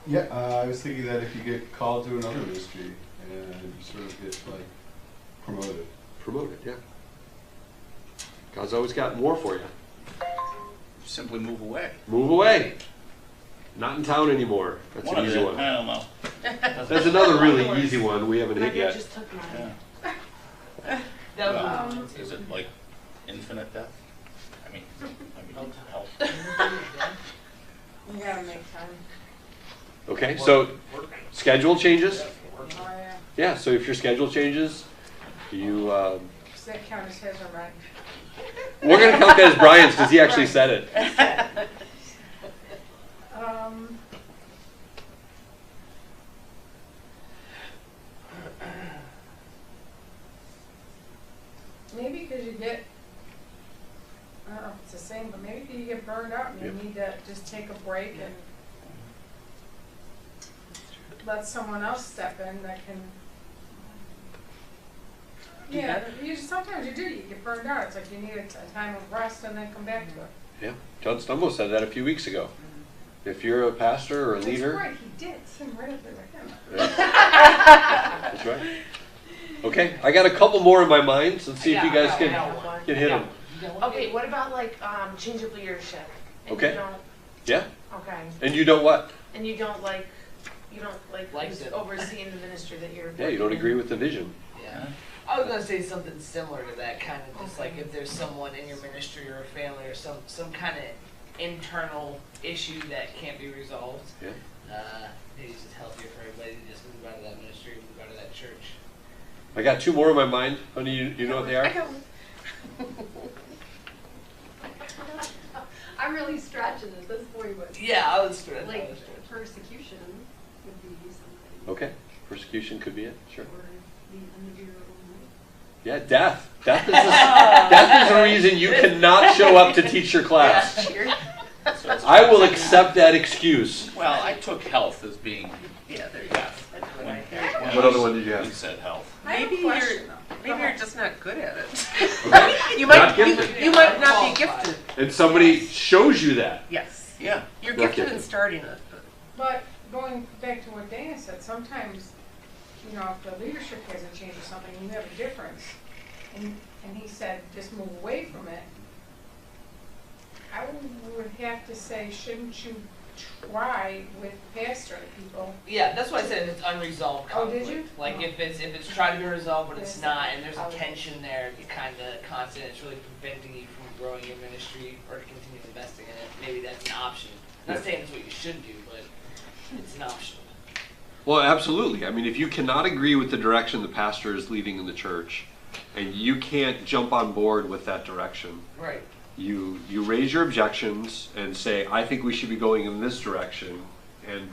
Yeah, I was thinking that if you get called to another ministry and you sort of get like promoted. Promoted, yeah. God's always got more for you. Simply move away. Move away. Not in town anymore. That's an easy one. I don't know. That's another really easy one we haven't hit Maybe I yet. just took mine. Yeah. That was Is it like infinite death? I mean help. We gotta make time. Okay, so schedule changes? Oh, yeah. Yeah, so if your schedule changes, you... Does that count as his or mine? we're going to count that as Brian's because he actually said it. Maybe because you get, I don't know if it's the same, but maybe because you get burned out and you Yep. need to just take a break and let someone else step in that can. Yeah, sometimes you do. You get burned out. It's like you need a time of rest and then come back to it. Yeah, John Stumbo said that a few weeks ago. If you're a pastor or a leader... That's right, he did. Sitting right up there with him. Yeah. That's right. Okay, I got a couple more in my mind. So let's see if you guys can hit them. Okay, what about like change of leadership? And Okay. You don't, Yeah? okay. And you don't what? And you don't like Like who's it. overseeing the ministry that you're. Yeah, you don't agree with the vision. Yeah. I was gonna say something similar to that, kind of just like if there's someone in your ministry or a family or some kind of internal issue that can't be resolved. Yeah. Maybe it's just healthier for everybody to just move out of that ministry, move out of that church. I got two more in my mind. Honey, you know what they I are? got one. I'm really stretching at this point, but Yeah, I was stressed. like persecution would be something. Okay, persecution could be it, sure. Or the end of your own life. Yeah, death. Death is a reason you cannot show up to teach your class. I will accept that excuse. Well, I took health as being Yeah, there you death. go. When What other one did you you have? said health. Maybe I have a question, maybe you're just not good at it. Okay. You Not might gifted. you might not be gifted. And somebody shows you that. Yes. Yeah. You're Not gifted gifted. in starting it. But going back to what Dana said, sometimes, you know, if the leadership hasn't changed or something, you have a difference. And he said, just move away from it. I would have to say, shouldn't you try with pastor people? Yeah, that's why I said it's unresolved Oh, conflict. did you? Like Oh. if it's trying to be resolved but it's Yes. not, and there's a Oh. tension there, you kind of constant. It's really preventing you from growing your ministry or to continue investing in it. Maybe that's an option. I'm not saying that's what you should do, but it's an option. Well, absolutely. I mean, if you cannot agree with the direction the pastor is leading in the church, and you can't jump on board with that direction, Right. you raise your objections and say, I think we should be going in this direction, and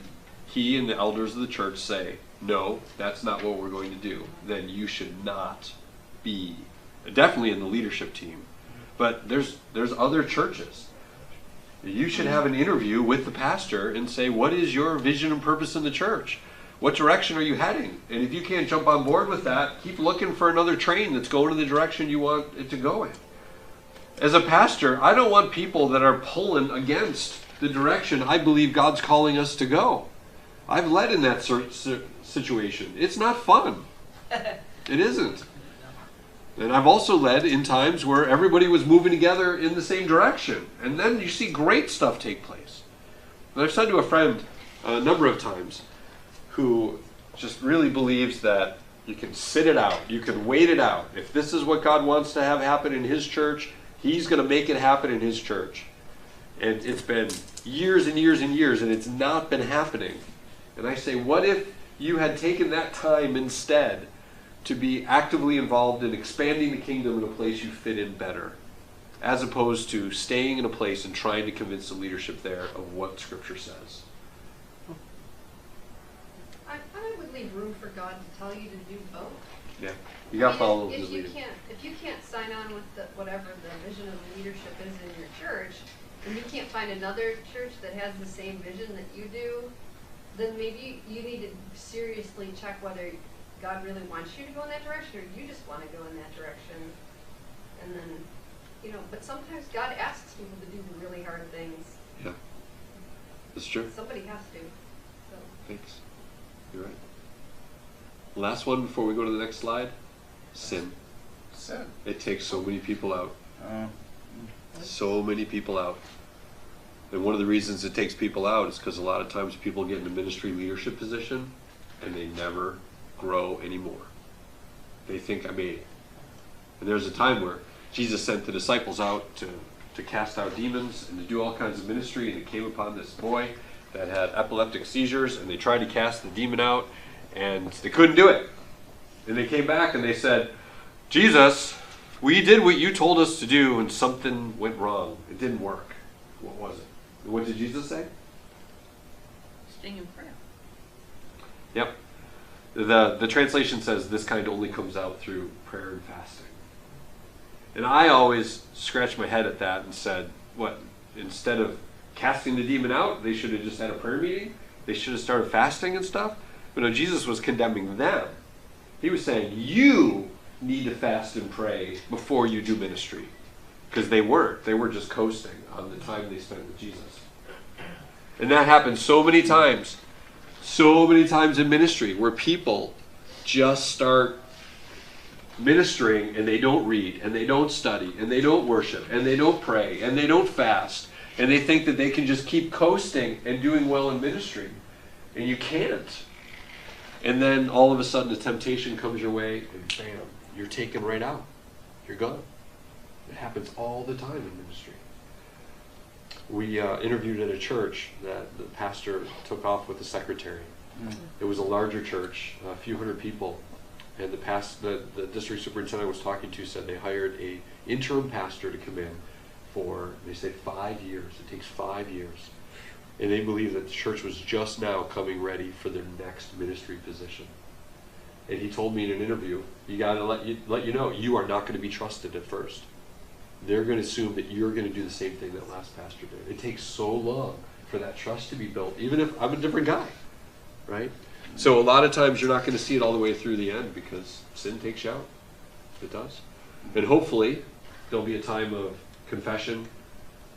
he and the elders of the church say, no, that's not what we're going to do, then you should not be, definitely in the leadership team. But there's other churches. You should have an interview with the pastor and say, what is your vision and purpose in the church? What direction are you heading? And if you can't jump on board with that, keep looking for another train that's going in the direction you want it to go in. As a pastor, I don't want people that are pulling against the direction I believe God's calling us to go. I've led in that situation. It's not fun. It isn't. And I've also led in times where everybody was moving together in the same direction. And then you see great stuff take place. And I've said to a friend a number of times who just really believes that you can sit it out. You can wait it out. If this is what God wants to have happen in his church, he's going to make it happen in his church. And it's been years and years and years, and it's not been happening. And I say, what if you had taken that time instead to be actively involved in expanding the kingdom in a place you fit in better, as opposed to staying in a place and trying to convince the leadership there of what Scripture says? I would leave room for God to tell you to do both. Yeah, you got to follow if his you leading. if you can't sign on with whatever the vision of the leadership is in your church, and you can't find another church that has the same vision that you do, then maybe you need to seriously check whether God really wants you to go in that direction, or you just want to go in that direction. And then, but sometimes God asks people to do the really hard things. Yeah, that's true. Somebody has to. So. Thanks. You're right. Last one before we go to the next slide. Sin. Sin. It takes so many people out. So many people out. And one of the reasons it takes people out is because a lot of times people get in a ministry leadership position and they never grow anymore. They think, I made it. And there's a time where Jesus sent the disciples out to cast out demons and to do all kinds of ministry, and it came upon this boy that had epileptic seizures, and they tried to cast the demon out, and they couldn't do it. And they came back and they said, Jesus, we did what you told us to do, and something went wrong. It didn't work. What was it? And what did Jesus say? Staying in prayer. Yep. The translation says this kind only comes out through prayer and fasting. And I always scratched my head at that and said, what, instead of casting the demon out, they should have just had a prayer meeting? They should have started fasting and stuff? But no, Jesus was condemning them. He was saying, you need to fast and pray before you do ministry. Because they weren't. They were just coasting on the time they spent with Jesus. And that happens so many times in ministry, where people just start ministering and they don't read, and they don't study, and they don't worship, and they don't pray, and they don't fast, and they think that they can just keep coasting and doing well in ministry. And you can't. And then all of a sudden a temptation comes your way, and bam, you're taken right out. You're gone. It happens all the time in ministry. We interviewed at a church that the pastor took off with the secretary. It was a larger church, a few hundred people, and the district superintendent I was talking to said they hired a interim pastor to come in for, they say, 5 years. It takes 5 years. And they believe that the church was just now coming ready for their next ministry position. And he told me in an interview, you got to let you know, you are not going to be trusted at first. They're going to assume that you're going to do the same thing that last pastor did. It takes so long for that trust to be built, even if I'm a different guy, right? So a lot of times you're not going to see it all the way through the end because sin takes you out. It does. And hopefully there'll be a time of confession,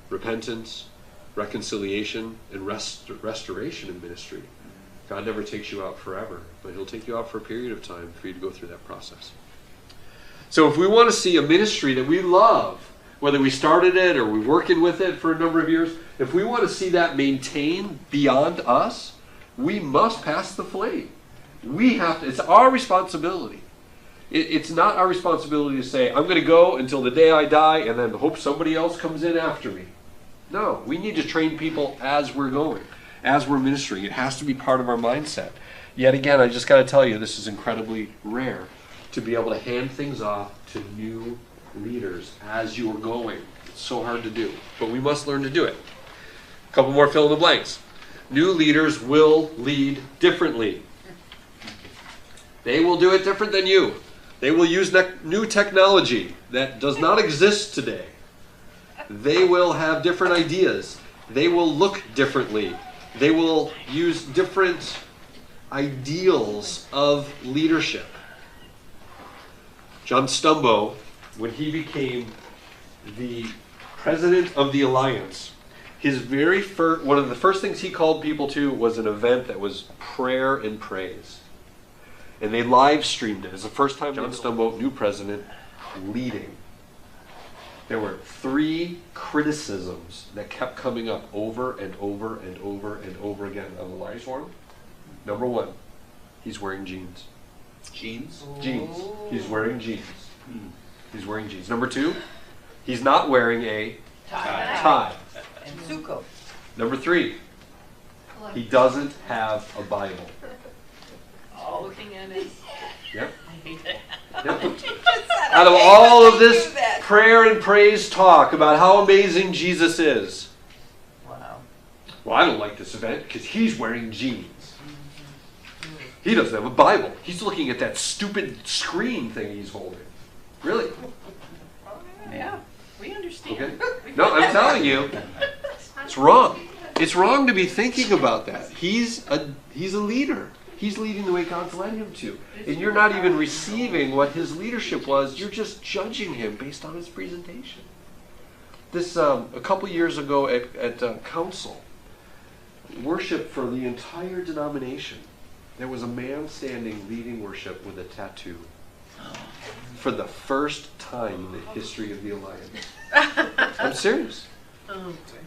repentance, reconciliation, and restoration in ministry. God never takes you out forever, but he'll take you out for a period of time for you to go through that process. So if we want to see a ministry that we love, whether we started it or we're working with it for a number of years, if we want to see that maintained beyond us, we must pass the flame. We have to, it's our responsibility. It's not our responsibility to say, I'm going to go until the day I die and then hope somebody else comes in after me. No, we need to train people as we're going, as we're ministering. It has to be part of our mindset. Yet again, I just got to tell you, this is incredibly rare to be able to hand things off to new leaders as you are going. It's so hard to do, but we must learn to do it. A couple more fill in the blanks. New leaders will lead differently. They will do it different than you. They will use new technology that does not exist today. They will have different ideas. They will look differently. They will use different ideals of leadership. John Stumbo, when he became the president of the Alliance, His very first, one of the first things he called people to was an event that was prayer and praise. And they live streamed it. It was the first time John Stumbo, new president, leading. There were 3 criticisms that kept coming up over and over and over and over again on the live forum. Number 1, he's wearing jeans. Jeans? Jeans. He's wearing jeans. He's wearing jeans. Number 2, he's not wearing a tie. And Sukkot. Number 3, he doesn't have a Bible. Oh, looking at it. Yep. I hate it. Out of all of this prayer and praise talk about how amazing Jesus is, Wow. well, I don't like this event because he's wearing jeans. He doesn't have a Bible. He's looking at that stupid screen thing he's holding. Really? Yeah, we understand. Okay. No, I'm telling you, it's wrong. It's wrong to be thinking about that. He's a leader. He's leading the way God's led him to. And you're not even receiving what his leadership was. You're just judging him based on his presentation. This, a couple years ago at council, worship for the entire denomination, there was a man standing leading worship with a tattoo. For the first time in the history of the Alliance. I'm serious.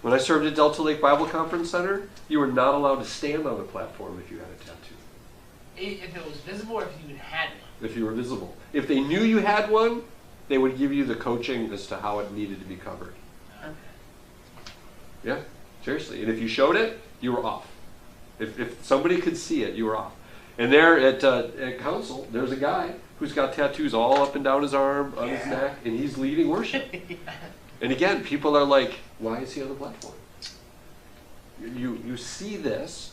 When I served at Delta Lake Bible Conference Center, you were not allowed to stand on the platform if you had a tattoo. If it was visible or if you had one? If you were visible. If they knew you had one, they would give you the coaching as to how it needed to be covered. Okay. Yeah, seriously. And if you showed it, you were off. If somebody could see it, you were off. And there at council, there's a guy who's got tattoos all up and down his arm, on his neck, and he's leading worship. And again, people are like, why is he on the platform? You see this,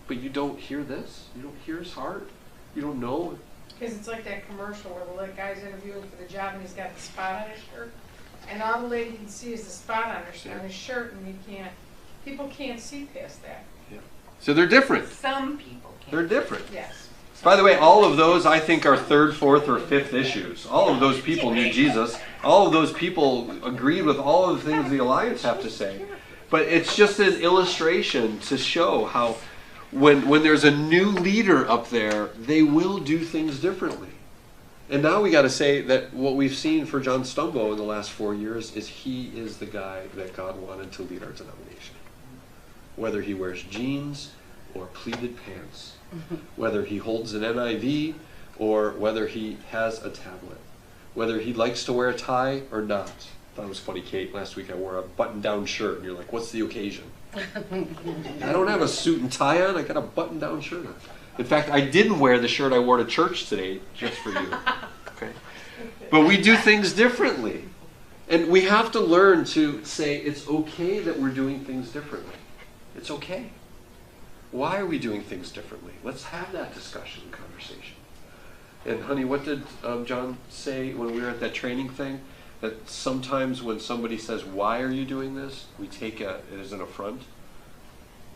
but you don't hear this. You don't hear his heart. You don't know. Because it's like that commercial where the guy's interviewing for the job and he's got the spot on his shirt. And all the lady can see is the spot on his shirt, and people can't see past that. Yeah. So they're different. Some people can. They're different. Yes. By the way, all of those I think are 3rd, 4th, or 5th issues. All of those people knew Jesus. All of those people agreed with all of the things the Alliance have to say. But it's just an illustration to show how when there's a new leader up there, they will do things differently. And now we got to say that what we've seen for John Stumbo in the last 4 years is he is the guy that God wanted to lead our denomination. Whether he wears jeans or pleated pants, whether he holds an NIV or whether he has a tablet, whether he likes to wear a tie or not. I thought it was funny, Kate, last week I wore a button-down shirt, and you're like, what's the occasion? I don't have a suit and tie on, I got a button-down shirt on. In fact, I didn't wear the shirt I wore to church today, just for you. Okay? But we do things differently. And we have to learn to say it's okay that we're doing things differently. It's okay. Why are we doing things differently? Let's have that discussion and conversation. And honey, what did John say when we were at that training thing? That sometimes when somebody says, why are you doing this? We take it as an affront.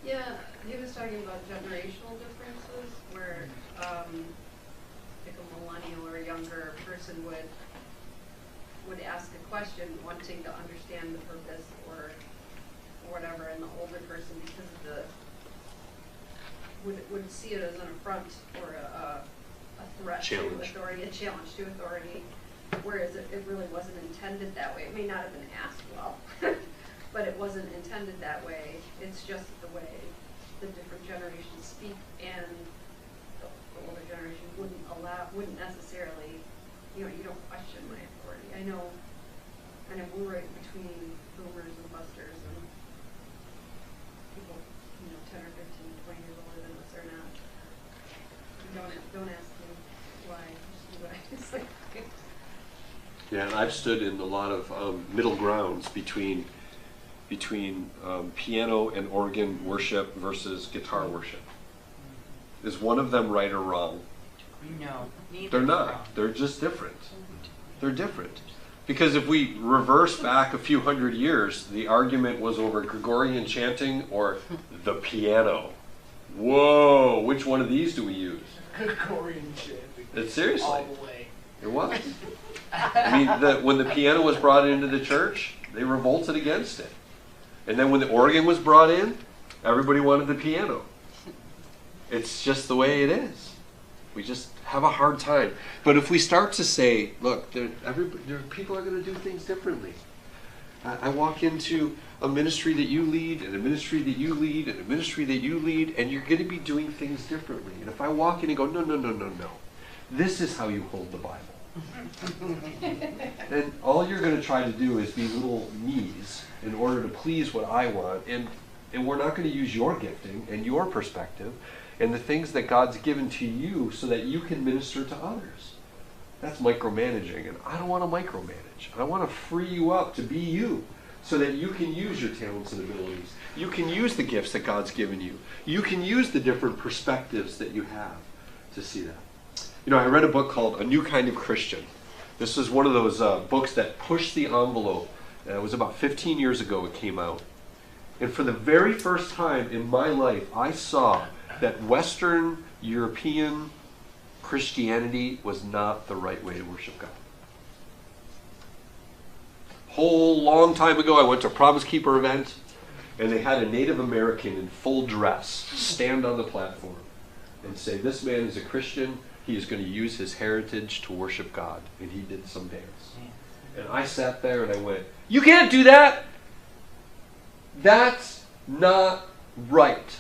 Yeah, he was talking about generational differences where like a millennial or a younger person would ask a question wanting to understand the purpose or whatever, and the older person, because of the would see it as an affront or a threat to authority, a challenge to authority, whereas it really wasn't intended that way. It may not have been asked well, but it wasn't intended that way. It's just the way the different generations speak, and the older generation wouldn't necessarily, you don't question my authority. I know we're right between boomers and busters, and people, 10 or 15, 20 years older than us are not. Don't ask me why, just do what I say. Yeah, and I've stood in a lot of middle grounds between piano and organ worship versus guitar worship. Is one of them right or wrong? No, neither. They're not. They're just different. They're different. Because if we reverse back a few hundred years, the argument was over Gregorian chanting or the piano. Whoa, which one of these do we use? Gregorian chanting. Seriously. All the way. It was. I mean, when the piano was brought into the church, they revolted against it. And then when the organ was brought in, everybody wanted the piano. It's just the way it is. We just have a hard time. But if we start to say, look, people are going to do things differently. I walk into a ministry that you lead, and a ministry that you lead, and a ministry that you lead, and you're going to be doing things differently. And if I walk in and go, no, no, no, no, no, this is how you hold the Bible. And all you're going to try to do is be little me's in order to please what I want. And we're not going to use your gifting and your perspective and the things that God's given to you so that you can minister to others. That's micromanaging, and I don't want to micromanage. I want to free you up to be you so that you can use your talents and abilities. You can use the gifts that God's given you. You can use the different perspectives that you have to see that. You know, I read a book called A New Kind of Christian. This is one of those books that pushed the envelope. It was about 15 years ago it came out. And for the very first time in my life, I saw that Western European Christianity was not the right way to worship God. Whole long time ago, I went to a Promise Keeper event, and they had a Native American in full dress stand on the platform and say, this man is a Christian, he is going to use his heritage to worship God. And he did some dance. And I sat there and I went, you can't do that! That's not right.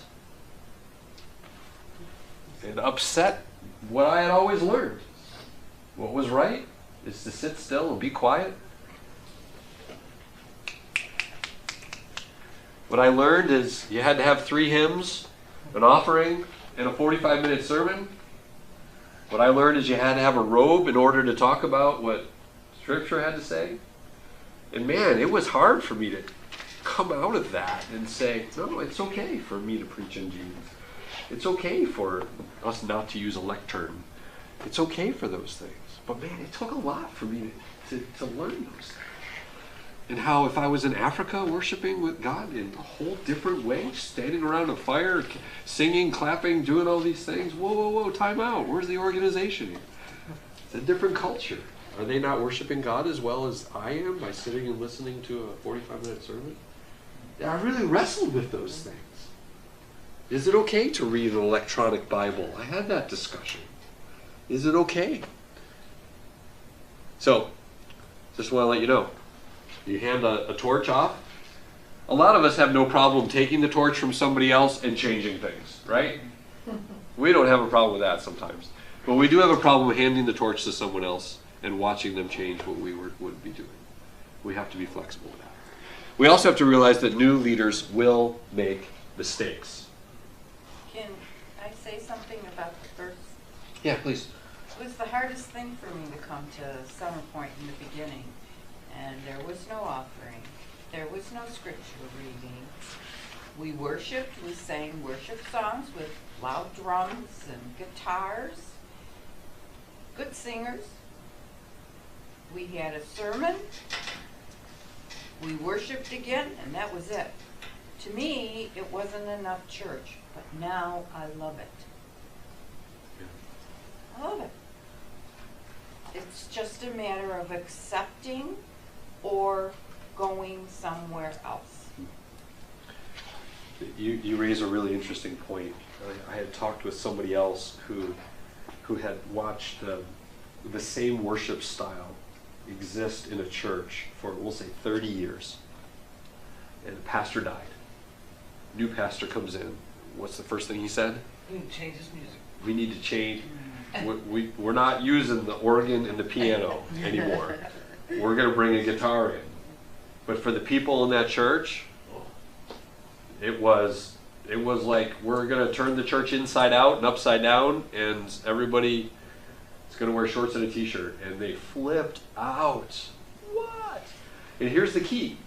And upset what I had always learned. What was right is to sit still and be quiet. What I learned is you had to have 3 hymns, an offering, and a 45-minute sermon. What I learned is you had to have a robe in order to talk about what Scripture had to say. And man, it was hard for me to come out of that and say, no, it's okay for me to preach in Jesus. It's okay for us not to use a lectern. It's okay for those things. But man, it took a lot for me to learn those things. And how if I was in Africa worshiping with God in a whole different way, standing around a fire, singing, clapping, doing all these things, whoa, whoa, whoa, time out. Where's the organization? It's a different culture. Are they not worshiping God as well as I am by sitting and listening to a 45-minute sermon? I really wrestled with those things. Is it okay to read an electronic Bible? I had that discussion. Is it okay? So, just want to let you know. You hand a torch off. A lot of us have no problem taking the torch from somebody else and changing things, right? We don't have a problem with that sometimes. But we do have a problem with handing the torch to someone else and watching them change what we would be doing. We have to be flexible with that. We also have to realize that new leaders will make mistakes. Can I say something about the verse? Yeah, please. It was the hardest thing for me to come to Summer Point in the beginning. And there was no offering. There was no scripture reading. We worshiped, we sang worship songs with loud drums and guitars. Good singers. We had a sermon. We worshiped again, and that was it. To me, it wasn't enough church, but now I love it. I love it. It's just a matter of accepting or going somewhere else. You raise a really interesting point. I had talked with somebody else who had watched the same worship style exist in a church for, we'll say, 30 years. And the pastor died. New pastor comes in. What's the first thing he said? We need to change his music. We need to change. We're not using the organ and the piano anymore. We're going to bring a guitar in. But for the people in that church, it was like we're going to turn the church inside out and upside down, and everybody is going to wear shorts and a t-shirt. And they flipped out. What? And here's the key.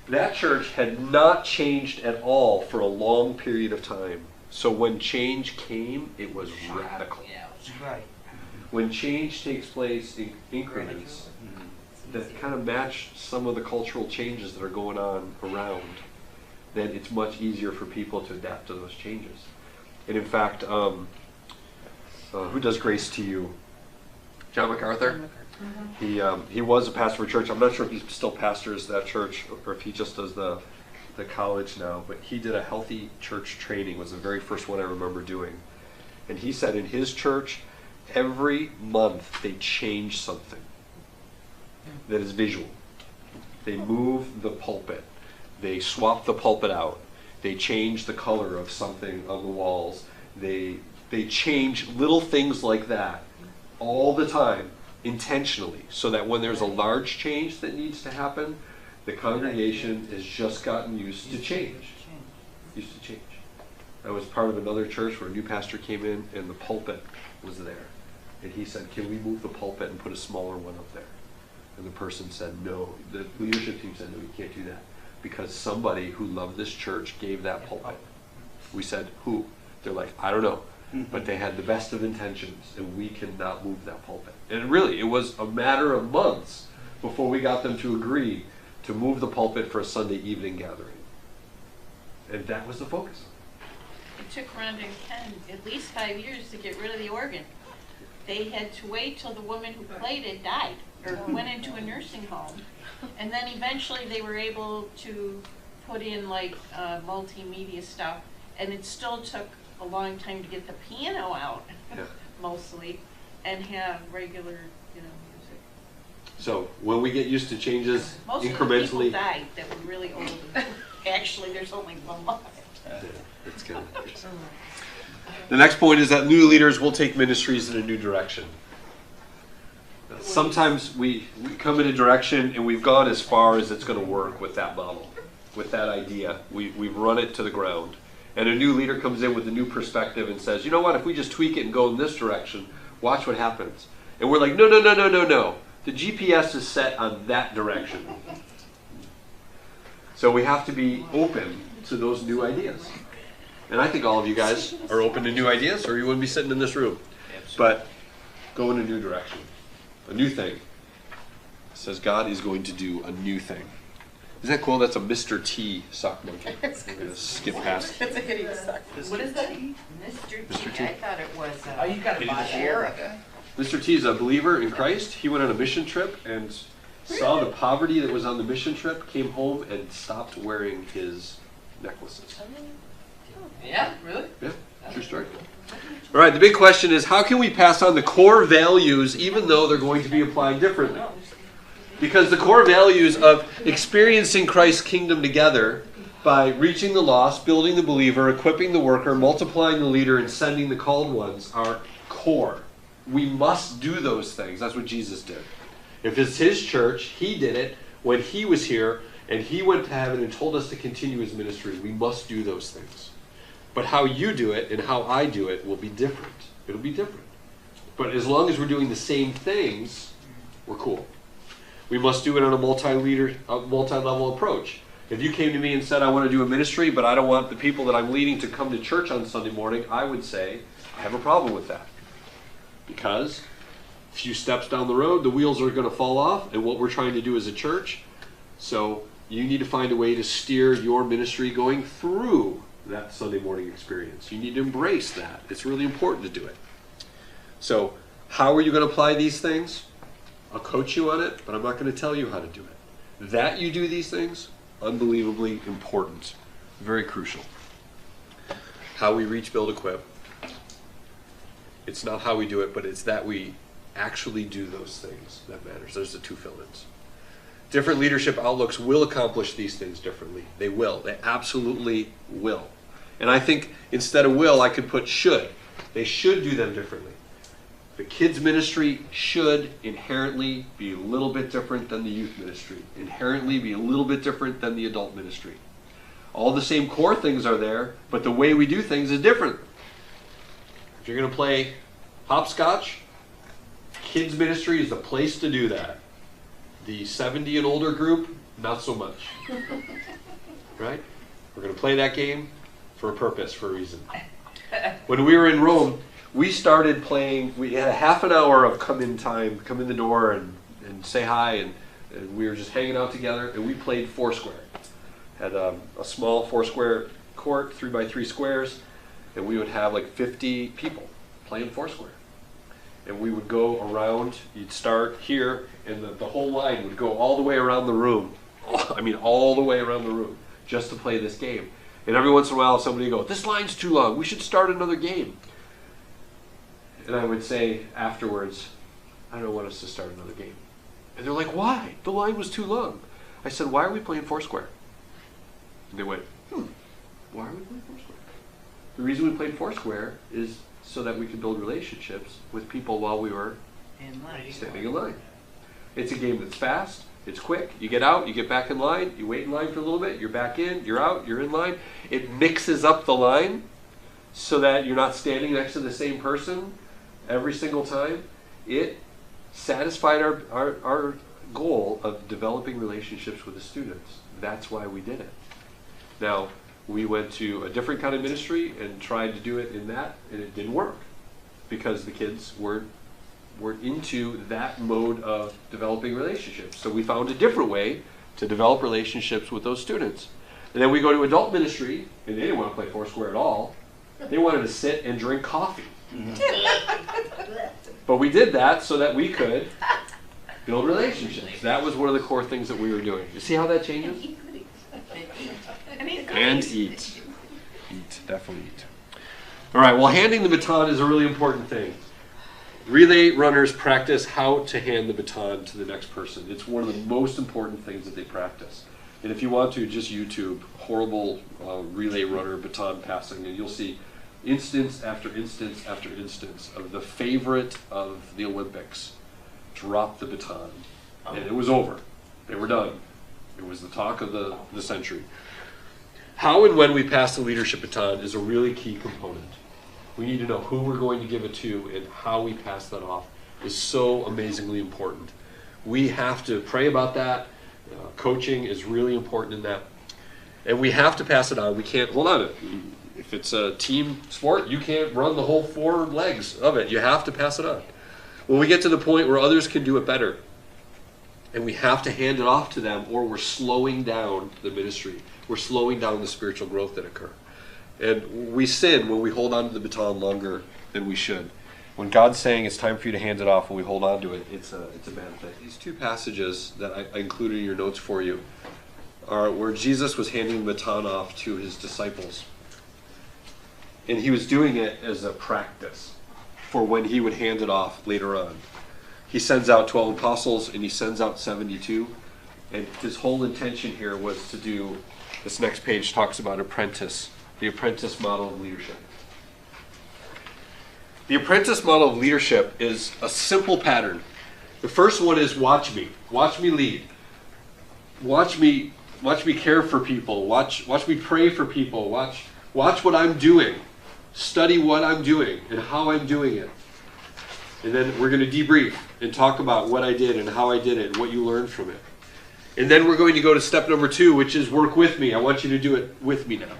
That church had not changed at all for a long period of time. So when change came, it was radical. Yeah, it was Right. When change takes place in increments that kind of match some of the cultural changes that are going on around, then it's much easier for people to adapt to those changes. And in fact, who does Grace to You? John MacArthur? He was a pastor of a church. I'm not sure if he still pastors that church or if he just does the the college now, but he did a healthy church training, was the very first one I remember doing. And he said in his church, every month they change something that is visual. They move the pulpit. They swap the pulpit out. They change the color of something on the walls. They change little things like that all the time, intentionally, so that when there's a large change that needs to happen, the congregation has just gotten used to change. Used to change. I was part of another church where a new pastor came in and the pulpit was there. And he said, can we move the pulpit and put a smaller one up there? And the person said, no. The leadership team said, no, you can't do that. Because somebody who loved this church gave that pulpit. We said, who? They're like, I don't know. But they had the best of intentions, and we cannot move that pulpit. And really, it was a matter of months before we got them to agree to move the pulpit for a Sunday evening gathering. And that was the focus. It took Rhonda and Ken at least 5 years to get rid of the organ. They had to wait till the woman who played it died or went into a nursing home. And then eventually they were able to put in like multimedia stuff, and it still took a long time to get the piano out, Yeah. mostly, and have regular, music. So when we get used to changes Most of the incrementally, people died that were really old. Actually, there's only one left. it's kind of the next point is that new leaders will take ministries in a new direction. Sometimes we come in a direction and we've gone as far as it's going to work with that model, with that idea. We've run it to the ground. And a new leader comes in with a new perspective and says, you know what, if we just tweak it and go in this direction, watch what happens. And we're like, no. The GPS is set on that direction. So we have to be open to those new ideas. And I think all of you guys are open to new ideas, or you wouldn't be sitting in this room. But go in a new direction. A new thing. It says God is going to do a new thing. Isn't that cool? That's a Mr. T sock monkey. I'm going to skip past. It's a hitting sock. What is that? Mr. Mr. T, T. I thought it was, Oh, you gotta buy sheriff. Mr. T is a believer in Christ. He went on a mission trip and saw the poverty that was on the mission trip, came home and stopped wearing his necklaces. Yeah, really? Yeah, true story. All right, the big question is, how can we pass on the core values even though they're going to be applied differently? Because the core values of experiencing Christ's kingdom together by reaching the lost, building the believer, equipping the worker, multiplying the leader, and sending the called ones are core. We must do those things. That's what Jesus did. If it's his church, he did it when he was here, and he went to heaven and told us to continue his ministry. We must do those things. But how you do it and how I do it will be different. It'll be different. But as long as we're doing the same things, we're cool. We must do it on a multi-level approach. If you came to me and said, I want to do a ministry, but I don't want the people that I'm leading to come to church on Sunday morning, I would say, I have a problem with that. Because a few steps down the road, the wheels are going to fall off, and what we're trying to do as a church. So you need to find a way to steer your ministry going through that Sunday morning experience. You need to embrace that. It's really important to do it. So how are you going to apply these things? I'll coach you on it, but I'm not going to tell you how to do it. That you do these things, unbelievably important. Very crucial. How we reach, build, equip. It's not how we do it, but it's that we actually do those things that matters. There's the two fill-ins. Different leadership outlooks will accomplish these things differently. They will. They absolutely will. And I think instead of will, I could put should. They should do them differently. The kids ministry should inherently be a little bit different than the youth ministry. Inherently be a little bit different than the adult ministry. All the same core things are there, but the way we do things is different. If you're going to play hopscotch, kids ministry is the place to do that. The 70 and older group, not so much. Right? We're going to play that game for a purpose, for a reason. When we were in Rome, we started playing, we had a half an hour of come in time, come in the door and say hi, and we were just hanging out together, and we played Foursquare. Had a small Foursquare court, 3x3 squares, and we would have like 50 people playing Foursquare. And we would go around, you'd start here, and the whole line would go all the way around the room. I mean, all the way around the room. just to play this game. And every once in a while somebody would go, this line's too long, we should start another game. And I would say afterwards, I don't want us to start another game. And they're like, why? The line was too long. I said, why are we playing Foursquare? And they went, why are we playing Foursquare? The reason we played Foursquare is so that we could build relationships with people while we were standing in line. It's a game that's fast, it's quick, you get out, you get back in line, you wait in line for a little bit, you're back in, you're out, you're in line. It mixes up the line so that you're not standing next to the same person every single time. It satisfied our goal of developing relationships with the students. That's why we did it. Now, we went to a different kind of ministry and tried to do it in that, and it didn't work because the kids weren't into that mode of developing relationships. So we found a different way to develop relationships with those students. And then we go to adult ministry, and they didn't want to play Foursquare at all. They wanted to sit and drink coffee. But we did that so that we could build relationships. That was one of the core things that we were doing. You see how that changes? And eat. Eat, definitely eat. All right, well, handing the baton is a really important thing. Relay runners practice how to hand the baton to the next person. It's one of the most important things that they practice. And if you want to, just YouTube horrible relay runner baton passing, and you'll see instance after instance after instance of the favorite of the Olympics drop the baton. And it was over. They were done. It was the talk of the century. How and when we pass the leadership baton is a really key component. We need to know who we're going to give it to, and how we pass that off is so amazingly important. We have to pray about that. Coaching is really important in that. And we have to pass it on. We can't, hold on. If it's a team sport, you can't run the whole 4 legs of it. You have to pass it on. When we get to the point where others can do it better, and we have to hand it off to them, or we're slowing down the ministry. We're slowing down the spiritual growth that occurs. And we sin when we hold on to the baton longer than we should. When God's saying it's time for you to hand it off and we hold on to it, it's a bad thing. These 2 passages that I included in your notes for you are where Jesus was handing the baton off to his disciples. And he was doing it as a practice for when he would hand it off later on. He sends out 12 apostles and he sends out 72. And his whole intention here was to do, this next page talks about apprentice. The apprentice model of leadership. The apprentice model of leadership is a simple pattern. The first one is watch me. Watch me lead. Watch me care for people. Watch me pray for people. Watch what I'm doing. Study what I'm doing and how I'm doing it. And then we're going to debrief and talk about what I did and how I did it and what you learned from it. And then we're going to go to step number 2, which is work with me. I want you to do it with me now.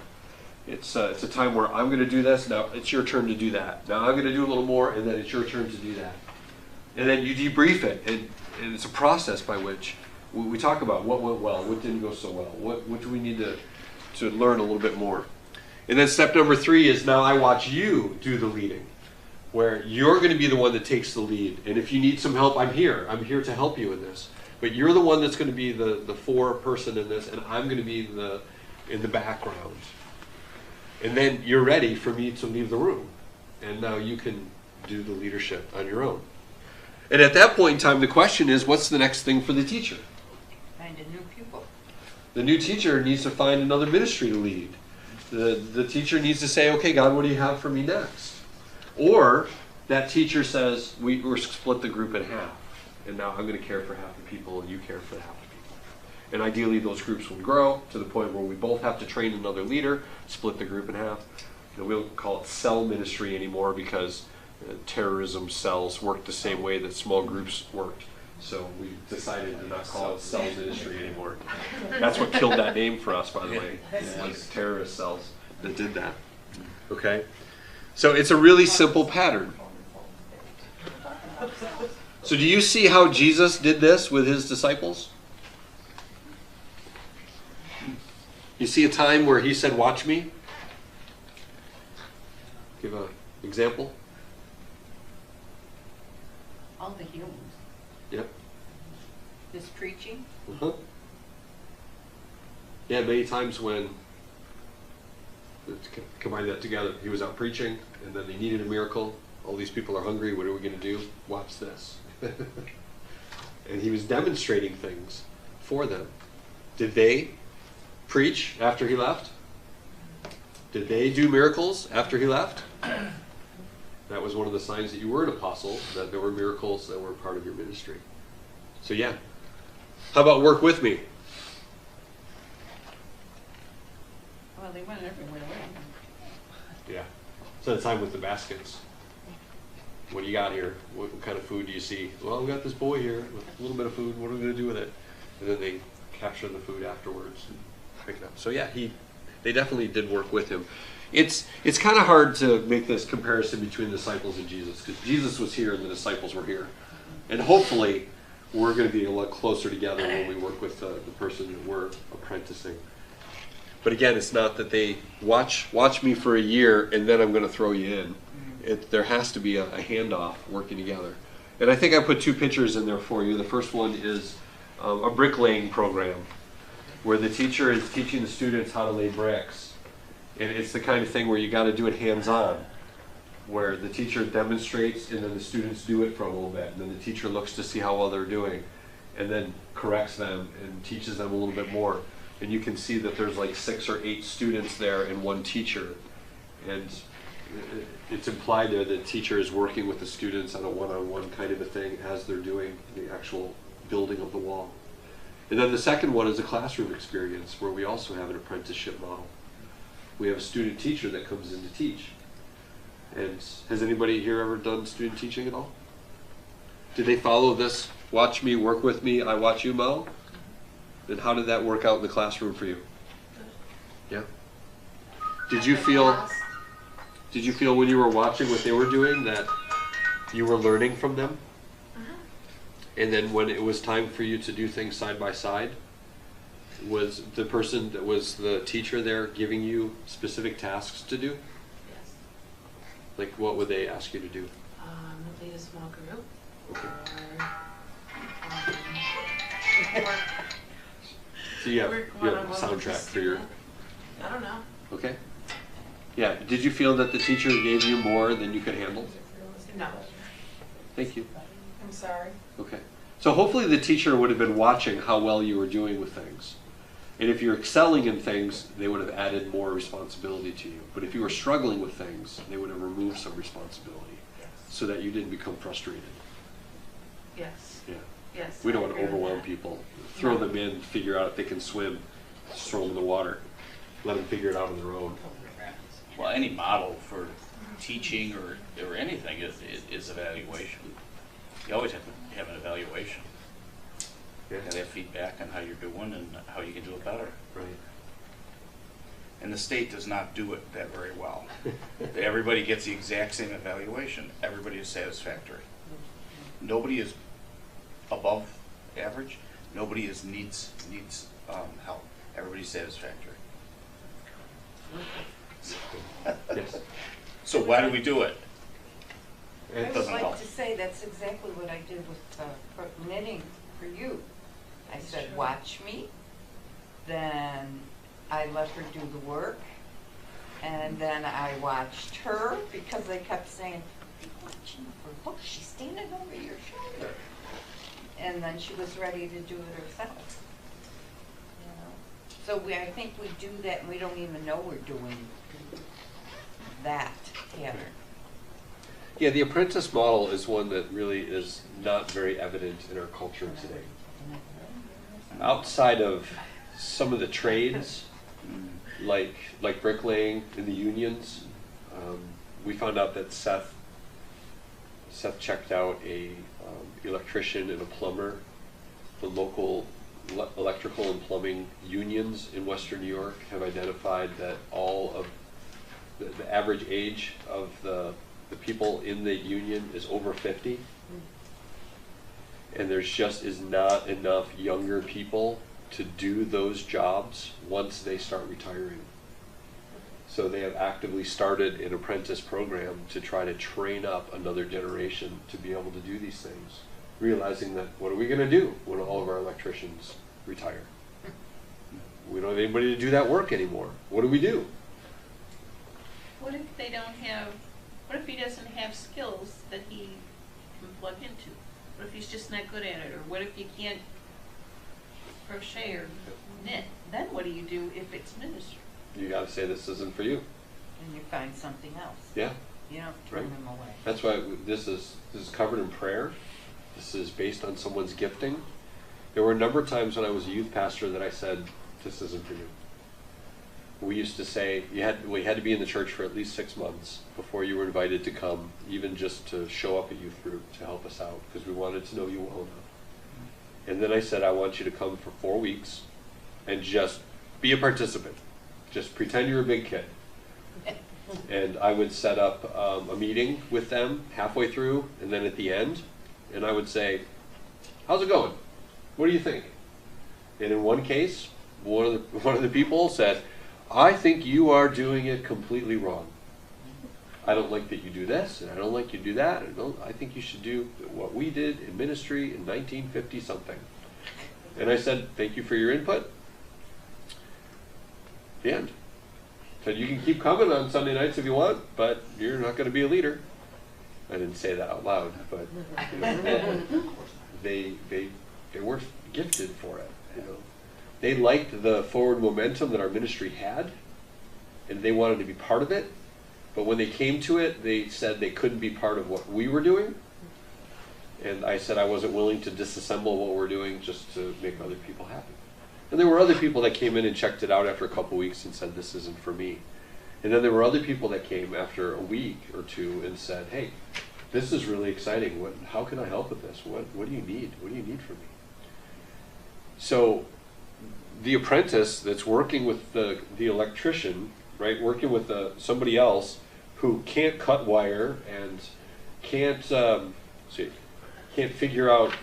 It's a time where I'm going to do this, now it's your turn to do that. Now I'm going to do a little more, and then it's your turn to do that. And then you debrief it, and it's a process by which we talk about what went well, what didn't go so well, what do we need to learn a little bit more. And then step number 3 is now I watch you do the leading, where you're going to be the one that takes the lead. And if you need some help, I'm here. I'm here to help you in this. But you're the one that's going to be the 4 person in this, and I'm going to be in the background. And then you're ready for me to leave the room. And now you can do the leadership on your own. And at that point in time, the question is, what's the next thing for the teacher? Find a new pupil. The new teacher needs to find another ministry to lead. The teacher needs to say, okay, God, what do you have for me next? Or that teacher says, we're split the group in half. And now I'm going to care for half the people and you care for half the people. And ideally those groups will grow to the point where we both have to train another leader, split the group in half. We don't call it cell ministry anymore because terrorism cells work the same way that small groups worked. So we decided to not call it cell ministry anymore. That's what killed that name for us, by the way. It was terrorist cells that did that. Okay? So it's a really simple pattern. So do you see how Jesus did this with his disciples? You see a time where he said, watch me? Give an example. All the healings. Yep. His preaching. Uh-huh. yeah, many times when, combine that together, he was out preaching, and then they needed a miracle. All these people are hungry. What are we going to do? Watch this. And he was demonstrating things for them. Did they preach after he left? Did they do miracles after he left? That was one of the signs that you were an apostle, that there were miracles that were part of your ministry. So yeah. How about work with me? Well, they went everywhere with him. Yeah. So the time with the baskets. What do you got here? What kind of food do you see? Well, we got this boy here with a little bit of food. What are we going to do with it? And then they capture the food afterwards and pick it up. So yeah, they definitely did work with him. It's kind of hard to make this comparison between the disciples and Jesus, because Jesus was here and the disciples were here. And hopefully we're going to be a lot closer together when we work with the person that we're apprenticing. But again, it's not that they watch me for a year and then I'm going to throw you in. There has to be a handoff working together. And I think I put two pictures in there for you. The first one is a bricklaying program where the teacher is teaching the students how to lay bricks. And it's the kind of thing where you got to do it hands-on, where the teacher demonstrates and then the students do it for a little bit. And then the teacher looks to see how well they're doing and then corrects them and teaches them a little bit more. And you can see that there's like 6 or 8 students there and one teacher. And it's implied there that the teacher is working with the students on a one-on-one kind of a thing as they're doing the actual building of the wall. And then the second one is a classroom experience where we also have an apprenticeship model. We have a student teacher that comes in to teach. And has anybody here ever done student teaching at all? Did they follow this, watch me, work with me, I watch you, Mo? And how did that work out in the classroom for you? Yeah? Did you feel when you were watching what they were doing that you were learning from them? And then when it was time for you to do things side by side, was the person that was the teacher there giving you specific tasks to do? Yes. Like what would they ask you to do? Lead a small group. Okay. Or So you have work a one-on-one with the soundtrack for your... student. I don't know. Okay. Yeah, did you feel that the teacher gave you more than you could handle? No. Thank you. I'm sorry. Okay. So hopefully the teacher would have been watching how well you were doing with things. And if you're excelling in things, they would have added more responsibility to you. But if you were struggling with things, they would have removed some responsibility so that you didn't become frustrated. Yes. Yeah. Yes. We don't I want to agree with overwhelm that. people. Throw them in, figure out if they can swim, just throw them in the water. Let them figure it out on their own. Well, any model for teaching or anything is evaluation. You always have to have an evaluation. Yeah. You gotta have feedback on how you're doing and how you can do it better. Right. And the state does not do it that very well. Everybody gets the exact same evaluation. Everybody is satisfactory. Nobody is above average. Nobody is needs help. Everybody's satisfactory. Yes. So why do we do it? I would doesn't like help. to say that's exactly what I did with knitting for you. I said, watch me, then I let her do the work, and then I watched her because they kept saying, be watching her, look, she's standing over your shoulder. And then she was ready to do it herself. You know? So I think we do that and we don't even know we're doing that pattern. Yeah, the apprentice model is one that really is not very evident in our culture today. Outside of some of the trades, like bricklaying in the unions, we found out that Seth checked out a electrician and a plumber. The local electrical and plumbing unions in Western New York have identified that all of the average age of the people in the union is over 50. And there's just is not enough younger people to do those jobs once they start retiring. So they have actively started an apprentice program to try to train up another generation to be able to do these things, realizing that what are we going to do when all of our electricians retire? We don't have anybody to do that work anymore. What do we do? What if they don't have, what if he doesn't have skills that he can plug into? What if he's just not good at it? Or what if you can't crochet or knit? Then what do you do if it's ministry? You got to say this isn't for you. And you find something else. Yeah. You don't turn Right. them away. That's why this is covered in prayer. This is based on someone's gifting. There were a number of times when I was a youth pastor that I said, this isn't for you. We used to say we had to be in the church for at least 6 months before you were invited to come, even just to show up at youth group to help us out, because we wanted to know you well enough. And then I said, I want you to come for 4 weeks and just be a participant. Just pretend you're a big kid. And I would set up a meeting with them halfway through and then at the end, and I would say, how's it going? What do you think? And in one case, one of the people said, I think you are doing it completely wrong. I don't like that you do this, and I don't like you do that. I think you should do what we did in ministry in 1950 something. And I said, thank you for your input. The end. Said, you can keep coming on Sunday nights if you want, but you're not going to be a leader. I didn't say that out loud, but they were gifted for it. You know, they liked the forward momentum that our ministry had, and they wanted to be part of it. But when they came to it, they said they couldn't be part of what we were doing. And I said I wasn't willing to disassemble what we're doing just to make other people happy. And there were other people that came in and checked it out after a couple weeks and said, this isn't for me. And then there were other people that came after a week or two and said, hey, this is really exciting. How can I help with this? What do you need? What do you need from me? So the apprentice that's working with the electrician, right, working with somebody else who can't cut wire and can't figure out,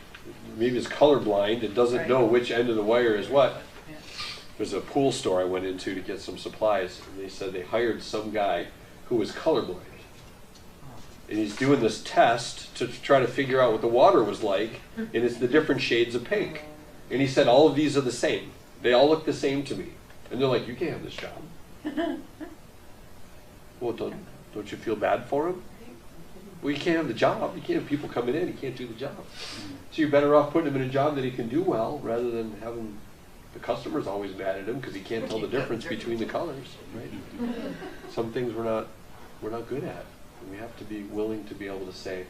maybe is colorblind and doesn't know which end of the wire is what. There's a pool store I went into to get some supplies, and they said they hired some guy who was colorblind. And he's doing this test to try to figure out what the water was like, and it's the different shades of pink. And he said, all of these are the same. They all look the same to me. And they're like, you can't have this job. Well, don't you feel bad for him? Well, you can't have the job. You can't have people coming in. He can't do the job. So you're better off putting him in a job that he can do well rather than having the customer's always mad at him because he can't tell the difference between the colors, right? Some things we're not good at. We have to be willing to be able to say,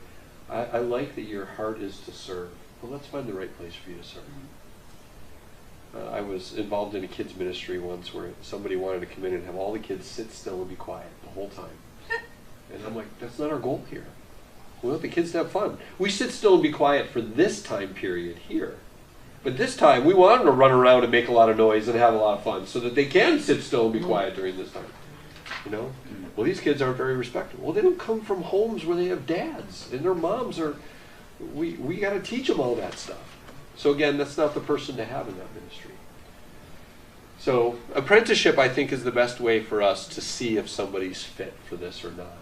I like that your heart is to serve. Well, let's find the right place for you to serve. I was involved in a kids ministry once where somebody wanted to come in and have all the kids sit still and be quiet the whole time. And I'm like, that's not our goal here. We want the kids to have fun. We sit still and be quiet for this time period here. But this time, we want them to run around and make a lot of noise and have a lot of fun so that they can sit still and be quiet during this time. You know? Well, these kids aren't very respectable. Well, they don't come from homes where they have dads and their moms are, we got to teach them all that stuff. So again, that's not the person to have in that ministry. So apprenticeship, I think, is the best way for us to see if somebody's fit for this or not.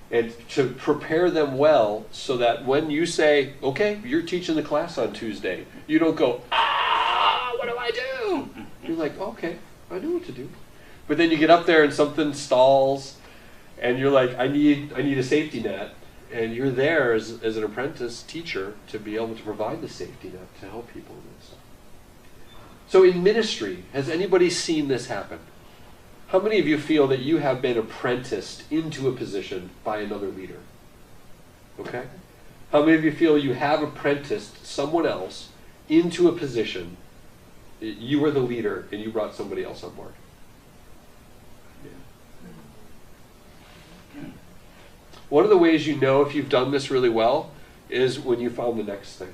And to prepare them well so that when you say, okay, you're teaching the class on Tuesday, you don't go, what do I do? You're like, okay, I know what to do. But then you get up there and something stalls and you're like, I need a safety net. And you're there as an apprentice teacher to be able to provide the safety net to help people in this. So in ministry, has anybody seen this happen? How many of you feel that you have been apprenticed into a position by another leader? Okay? How many of you feel you have apprenticed someone else into a position, you were the leader and you brought somebody else on board? Yeah. One of the ways you know if you've done this really well is when you found the next thing.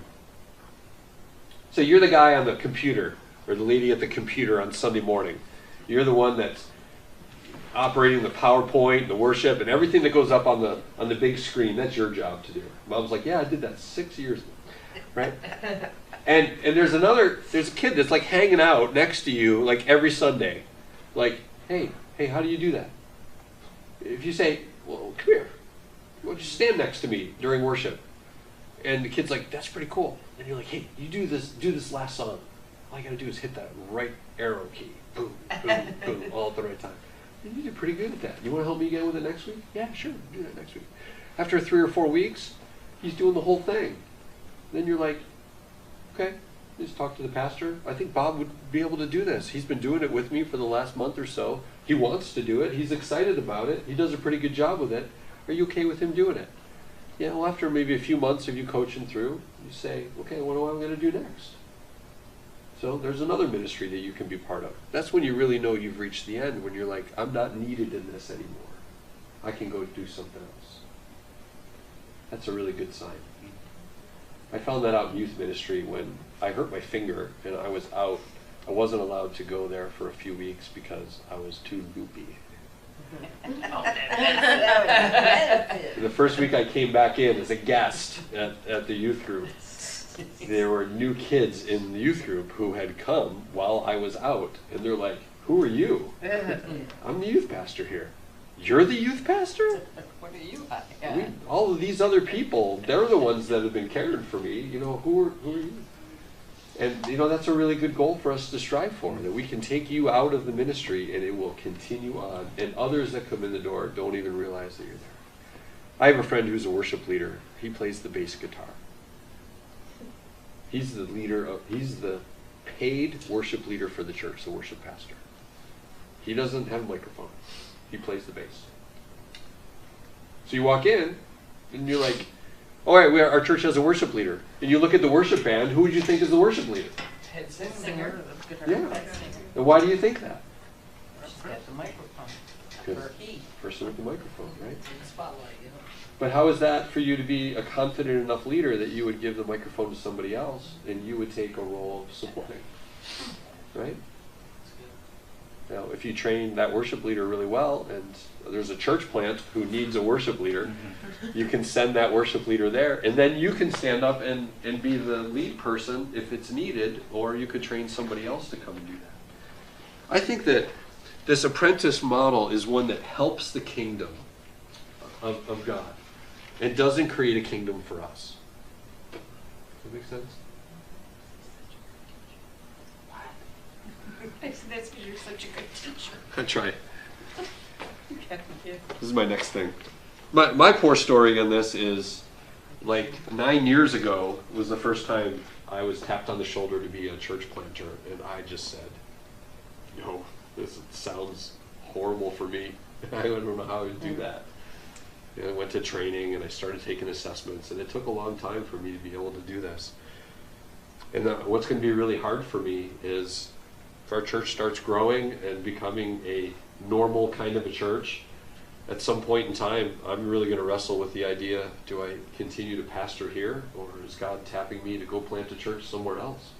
So you're the guy on the computer or the lady at the computer on Sunday morning. You're the one that's operating the PowerPoint, the worship, and everything that goes up on the big screen. That's your job to do. Mom's like, yeah, I did that 6 years ago, right? And there's a kid that's like hanging out next to you like every Sunday, like, hey, how do you do that? If you say, well, come here, why don't you stand next to me during worship? And the kid's like, that's pretty cool. And you're like, hey, you do this last song. All you gotta do is hit that right arrow key, boom, boom, boom, all at the right time. And you did pretty good at that. You want to help me again with it next week? Yeah, sure, do that next week. After 3 or 4 weeks, he's doing the whole thing. Then you're like, okay, just talk to the pastor. I think Bob would be able to do this. He's been doing it with me for the last month or so. He wants to do it. He's excited about it. He does a pretty good job with it. Are you okay with him doing it? Yeah, well, after maybe a few months of you coaching through, you say, okay, what am I going to do next? So there's another ministry that you can be part of. That's when you really know you've reached the end, when you're like, I'm not needed in this anymore. I can go do something else. That's a really good sign. I found that out in youth ministry when I hurt my finger and I was out. I wasn't allowed to go there for a few weeks because I was too loopy. And the first week I came back in as a guest at the youth group, there were new kids in the youth group who had come while I was out. And they're like, who are you? I'm the youth pastor here. You're the youth pastor? What are you? All of these other people, they're the ones that have been caring for me. You know, who are you? And, you know, that's a really good goal for us to strive for, that we can take you out of the ministry and it will continue on. And others that come in the door don't even realize that you're there. I have a friend who's a worship leader. He plays the bass guitar. He's the leader he's the paid worship leader for the church, the worship pastor. He doesn't have a microphone. He plays the bass. So you walk in and you're like, all right, our church has a worship leader. And you look at the worship band, who would you think is the worship leader? Head singer. Yeah. And why do you think that? She's got the microphone. For he. Person with the microphone, right? In the spotlight, you know. But how is that for you to be a confident enough leader that you would give the microphone to somebody else and you would take a role of supporting? Right? Now, if you train that worship leader really well, and there's a church plant who needs a worship leader, you can send that worship leader there, and then you can stand up and be the lead person if it's needed, or you could train somebody else to come and do that. I think that this apprentice model is one that helps the kingdom of God. It doesn't create a kingdom for us. Does that make sense? That's because you're such a good teacher. I try. Okay. This is my next thing. My poor story on this is, like, 9 years ago was the first time I was tapped on the shoulder to be a church planter, and I just said, no, this sounds horrible for me. I don't know how I would do that. And I went to training and I started taking assessments, and it took a long time for me to be able to do this. And what's going to be really hard for me is if our church starts growing and becoming a normal kind of a church, at some point in time, I'm really going to wrestle with the idea, do I continue to pastor here, or is God tapping me to go plant a church somewhere else?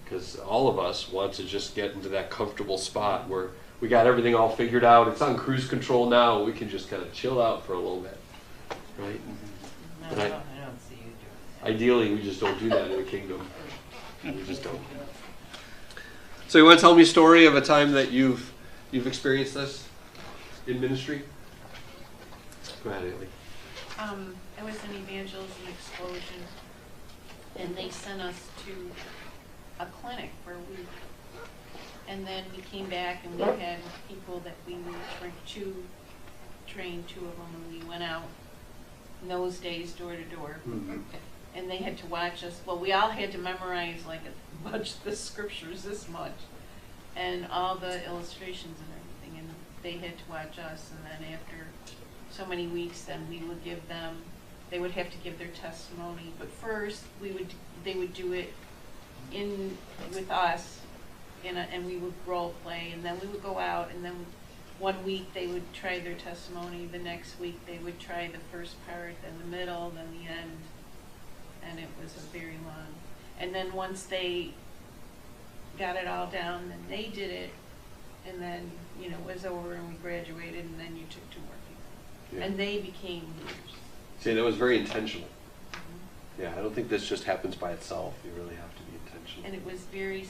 Because all of us want to just get into that comfortable spot where we got everything all figured out. It's on cruise control now. We can just kind of chill out for a little bit, right? No, But I don't see you doing that. Ideally, we just don't do that in the kingdom. We just don't. So you want to tell me a story of a time that you've experienced this in ministry? Go ahead, Haley. I was in Evangelism Explosion, and they sent us to a clinic for a week. And then we came back and we had people that we were trained, 2 of them, and we went out in those days door to door. Mm-hmm. And they had to watch us. Well, we all had to memorize like a bunch of the scriptures this much, and all the illustrations and everything. And they had to watch us. And then after so many weeks, then we would give them. They would have to give their testimony. But first, they would do it with us. And we would role play, and then we would go out, and then one week they would try their testimony, the next week they would try the first part, then the middle, then the end, and it was a very long. And then once they got it all down, then they did it, and then, you know, it was over and we graduated, and then you took 2 more people. Yeah. And they became leaders. See, that was very intentional. Yeah, I don't think this just happens by itself. You really have to be intentional. And it was very,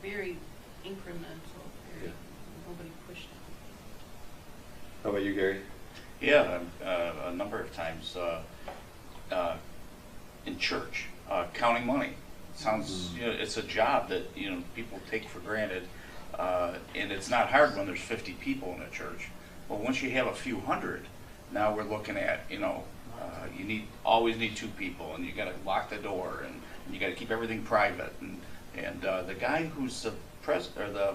very incremental. Yeah. Nobody pushed it. How about you, Gary? Yeah, a number of times in church, counting money. sounds, you know, it's a job that, you know, people take for granted. And it's not hard when there's 50 people in a church. But once you have a few hundred, now we're looking at, you know, you always need 2 people, and you got to lock the door, and you got to keep everything private. And the guy who's the the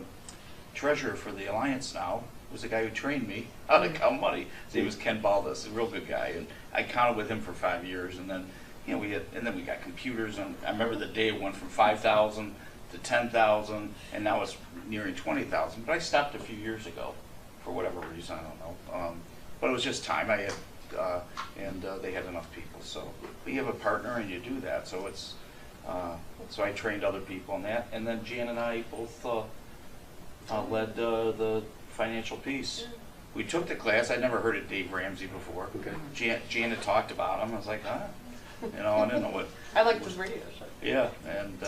treasurer for the Alliance now was the guy who trained me how to count money. His name was Ken Baldus, a real good guy, and I counted with him for 5 years. And then, you know, we got computers, and I remember the day it went from 5,000 to 10,000, and now it's nearing 20,000. But I stopped a few years ago for whatever reason, I don't know. But it was just time. I had, and they had enough people. So you have a partner, and you do that. So it's, so I trained other people in that, and then Jan and I both led the financial piece. We took the class. I'd never heard of Dave Ramsey before. Okay. Jan had talked about him. I was like, huh? You know, I didn't know what. I like this radio show. Yeah, and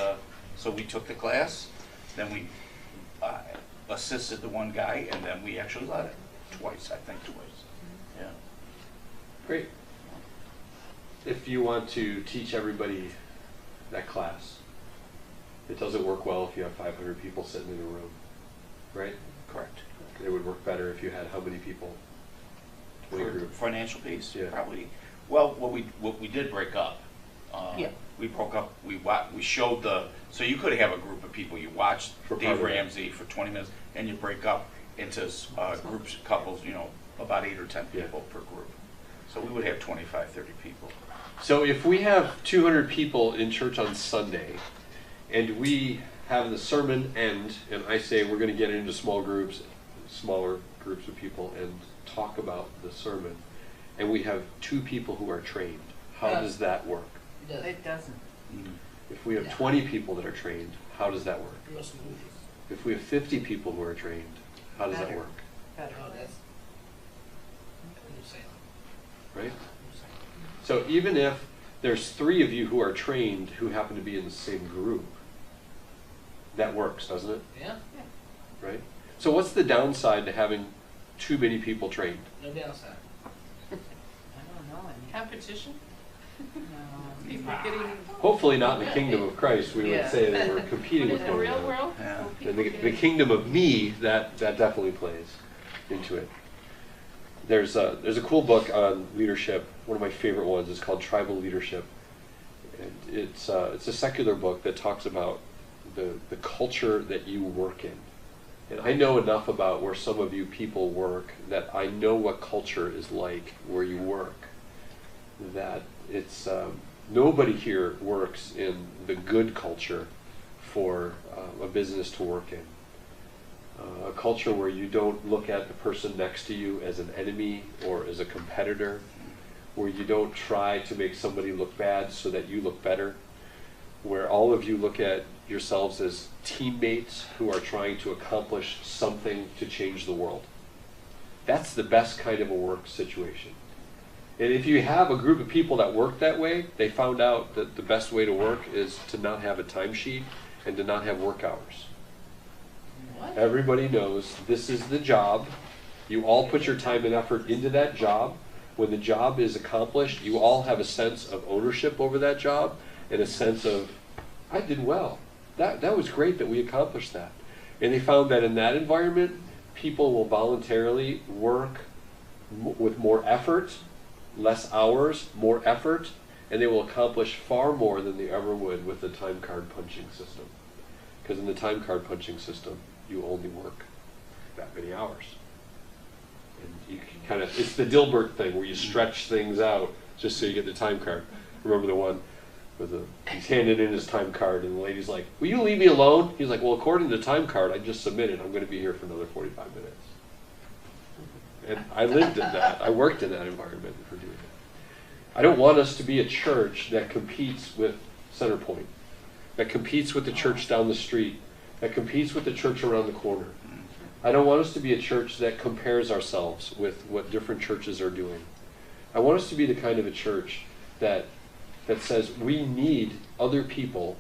so we took the class. Then we assisted the one guy, and then we actually led it twice. I think twice. Yeah. Great. If you want to teach everybody that class, it doesn't work well if you have 500 people sitting in a room, right? Correct. It would work better if you had how many people? 20 For group. financial piece, Yeah. probably. Well, what we did break up. Yeah. We broke up. We showed the. So you could have a group of people. You watched For Dave part of it. Ramsey for 20 minutes, and you break up into groups, couples. You know, about 8 or 10 Yeah. people per group. So we would have 25, 30 people. So if we have 200 people in church on Sunday, and we have the sermon end, and I say we're going to get into smaller groups of people, and talk about the sermon, and we have 2 people who are trained, how does that work? It doesn't. If we have 20 people that are trained, how does that work? Real smooth. If we have 50 people who are trained, how does that Better. work? Better. Oh, that's. New Salem. Right? New Salem. So even if there's 3 of you who are trained who happen to be in the same group, that works, doesn't it? Yeah. Right? So what's the downside to having too many people trained? No downside. I don't know any. Competition? No. People getting. Hopefully not in the kingdom of Christ. We would Yeah. say that we're competing But with in the one real another. world? Yeah. will In people the get- kingdom of me, that definitely plays into it. There's a cool book on leadership. One of my favorite ones is called Tribal Leadership. And it's a secular book that talks about the culture that you work in. And I know enough about where some of you people work that I know what culture is like where you work. That it's nobody here works in the good culture for a business to work in. A culture where you don't look at the person next to you as an enemy or as a competitor, where you don't try to make somebody look bad so that you look better, where all of you look at yourselves as teammates who are trying to accomplish something to change the world. That's the best kind of a work situation. And if you have a group of people that work that way, they found out that the best way to work is to not have a timesheet and to not have work hours. What? Everybody knows this is the job. You all put your time and effort into that job. When the job is accomplished, you all have a sense of ownership over that job and a sense of, I did well. That was great that we accomplished that. And they found that in that environment, people will voluntarily work with more effort, less hours, more effort, and they will accomplish far more than they ever would with the time card punching system. Because in the time card punching system, you only work that many hours. And you can kind of, it's the Dilbert thing where you stretch things out just so you get the time card. Remember the one with he's handed in his time card and the lady's like, will you leave me alone? He's like, well, according to the time card I just submitted, I'm going to be here for another 45 minutes. And I lived in that. I worked in that environment for doing that. I don't want us to be a church that competes with Centerpoint, that competes with the church down the street, that competes with the church around the corner. I don't want us to be a church that compares ourselves with what different churches are doing. I want us to be the kind of a church that says we need other people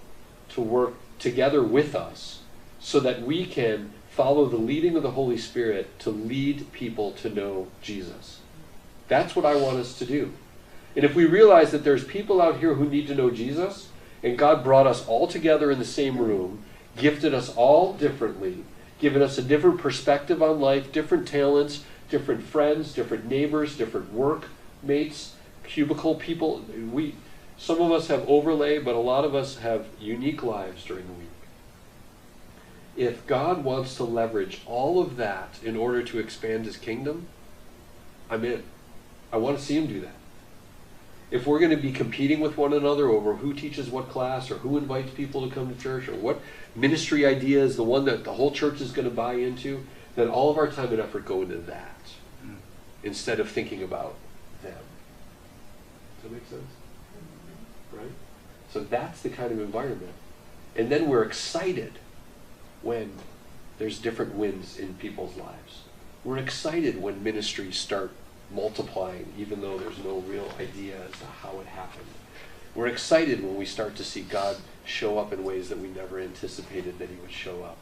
to work together with us so that we can follow the leading of the Holy Spirit to lead people to know Jesus. That's what I want us to do. And if we realize that there's people out here who need to know Jesus, And God brought us all together in the same room, gifted us all differently, given us a different perspective on life, different talents, different friends, different neighbors, different workmates, cubicle people. Some of us have overlay, but a lot of us have unique lives during the week. If God wants to leverage all of that in order to expand his kingdom, I'm in. I want to see him do that. If we're going to be competing with one another over who teaches what class or who invites people to come to church or what ministry idea is the one that the whole church is going to buy into, then all of our time and effort go into that instead of thinking about them. Does that make sense? Right? So that's the kind of environment. And then we're excited when there's different wins in people's lives. We're excited when ministries start multiplying, even though there's no real idea as to how it happened. We're excited when we start to see God show up in ways that we never anticipated that he would show up.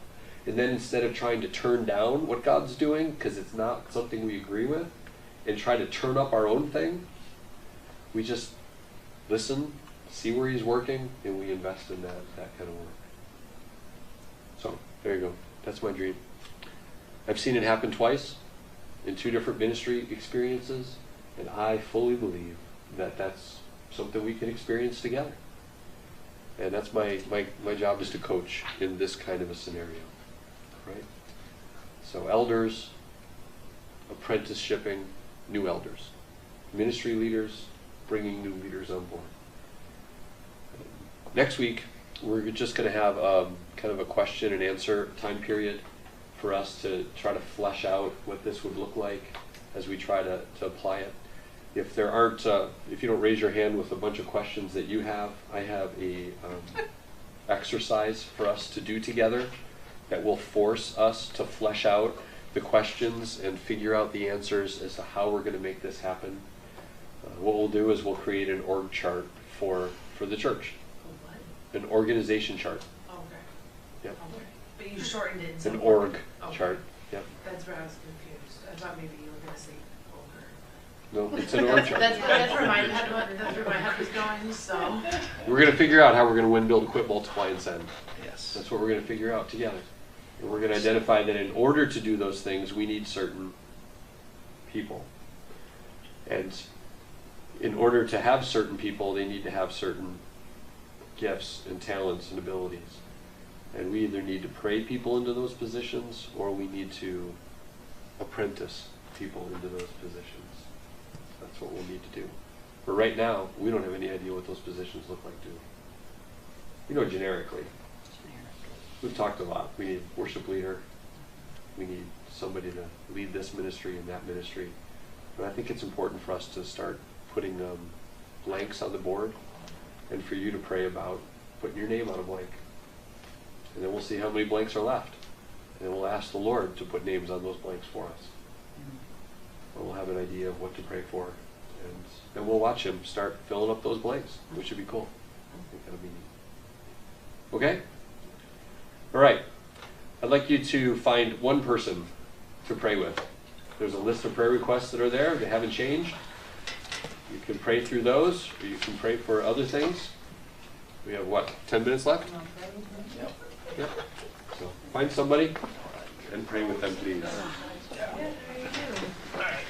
And then instead of trying to turn down what God's doing, because it's not something we agree with, and try to turn up our own thing, we just listen, see where he's working, and we invest in that kind of work. So, there you go. That's my dream. I've seen it happen twice in 2 different ministry experiences, and I fully believe that that's something we can experience together. And that's my job is to coach in this kind of a scenario, right? So elders, apprenticeshipping, new elders, ministry leaders, bringing new leaders on board. Next week, we're just going to have kind of a question and answer time period for us to try to flesh out what this would look like as we try to apply it. If there aren't, if you don't raise your hand with a bunch of questions that you have, I have a exercise for us to do together that will force us to flesh out the questions and figure out the answers as to how we're going to make this happen. What we'll do is we'll create an org chart for the church, an organization chart. Okay. Yep. Okay. But you shortened it. An org Okay. chart. Yep. That's where I was confused. I thought maybe you were going to say over. No, it's an org chart. That's where my head was going, so. We're going to figure out how we're going to win, build, equip, multiply, and send. Yes. That's what we're going to figure out together. And we're going to identify that in order to do those things, we need certain people. And in order to have certain people, they need to have certain gifts and talents and abilities. And we either need to pray people into those positions or we need to apprentice people into those positions. That's what we'll need to do. But right now, we don't have any idea what those positions look like, do we? You know, generically. We've talked a lot. We need a worship leader. We need somebody to lead this ministry and that ministry. But I think it's important for us to start putting blanks on the board and for you to pray about putting your name on a blank. And then we'll see how many blanks are left. And then we'll ask the Lord to put names on those blanks for us. And we'll have an idea of what to pray for. And then we'll watch him start filling up those blanks, which would be cool. I think that'll be neat. Okay? All right. I'd like you to find one person to pray with. There's a list of prayer requests that are there. They haven't changed. You can pray through those, or you can pray for other things. We have, what, 10 minutes left? Yep. Yep. So find somebody and pray with them, please. Yeah. Yeah, there you go. All right.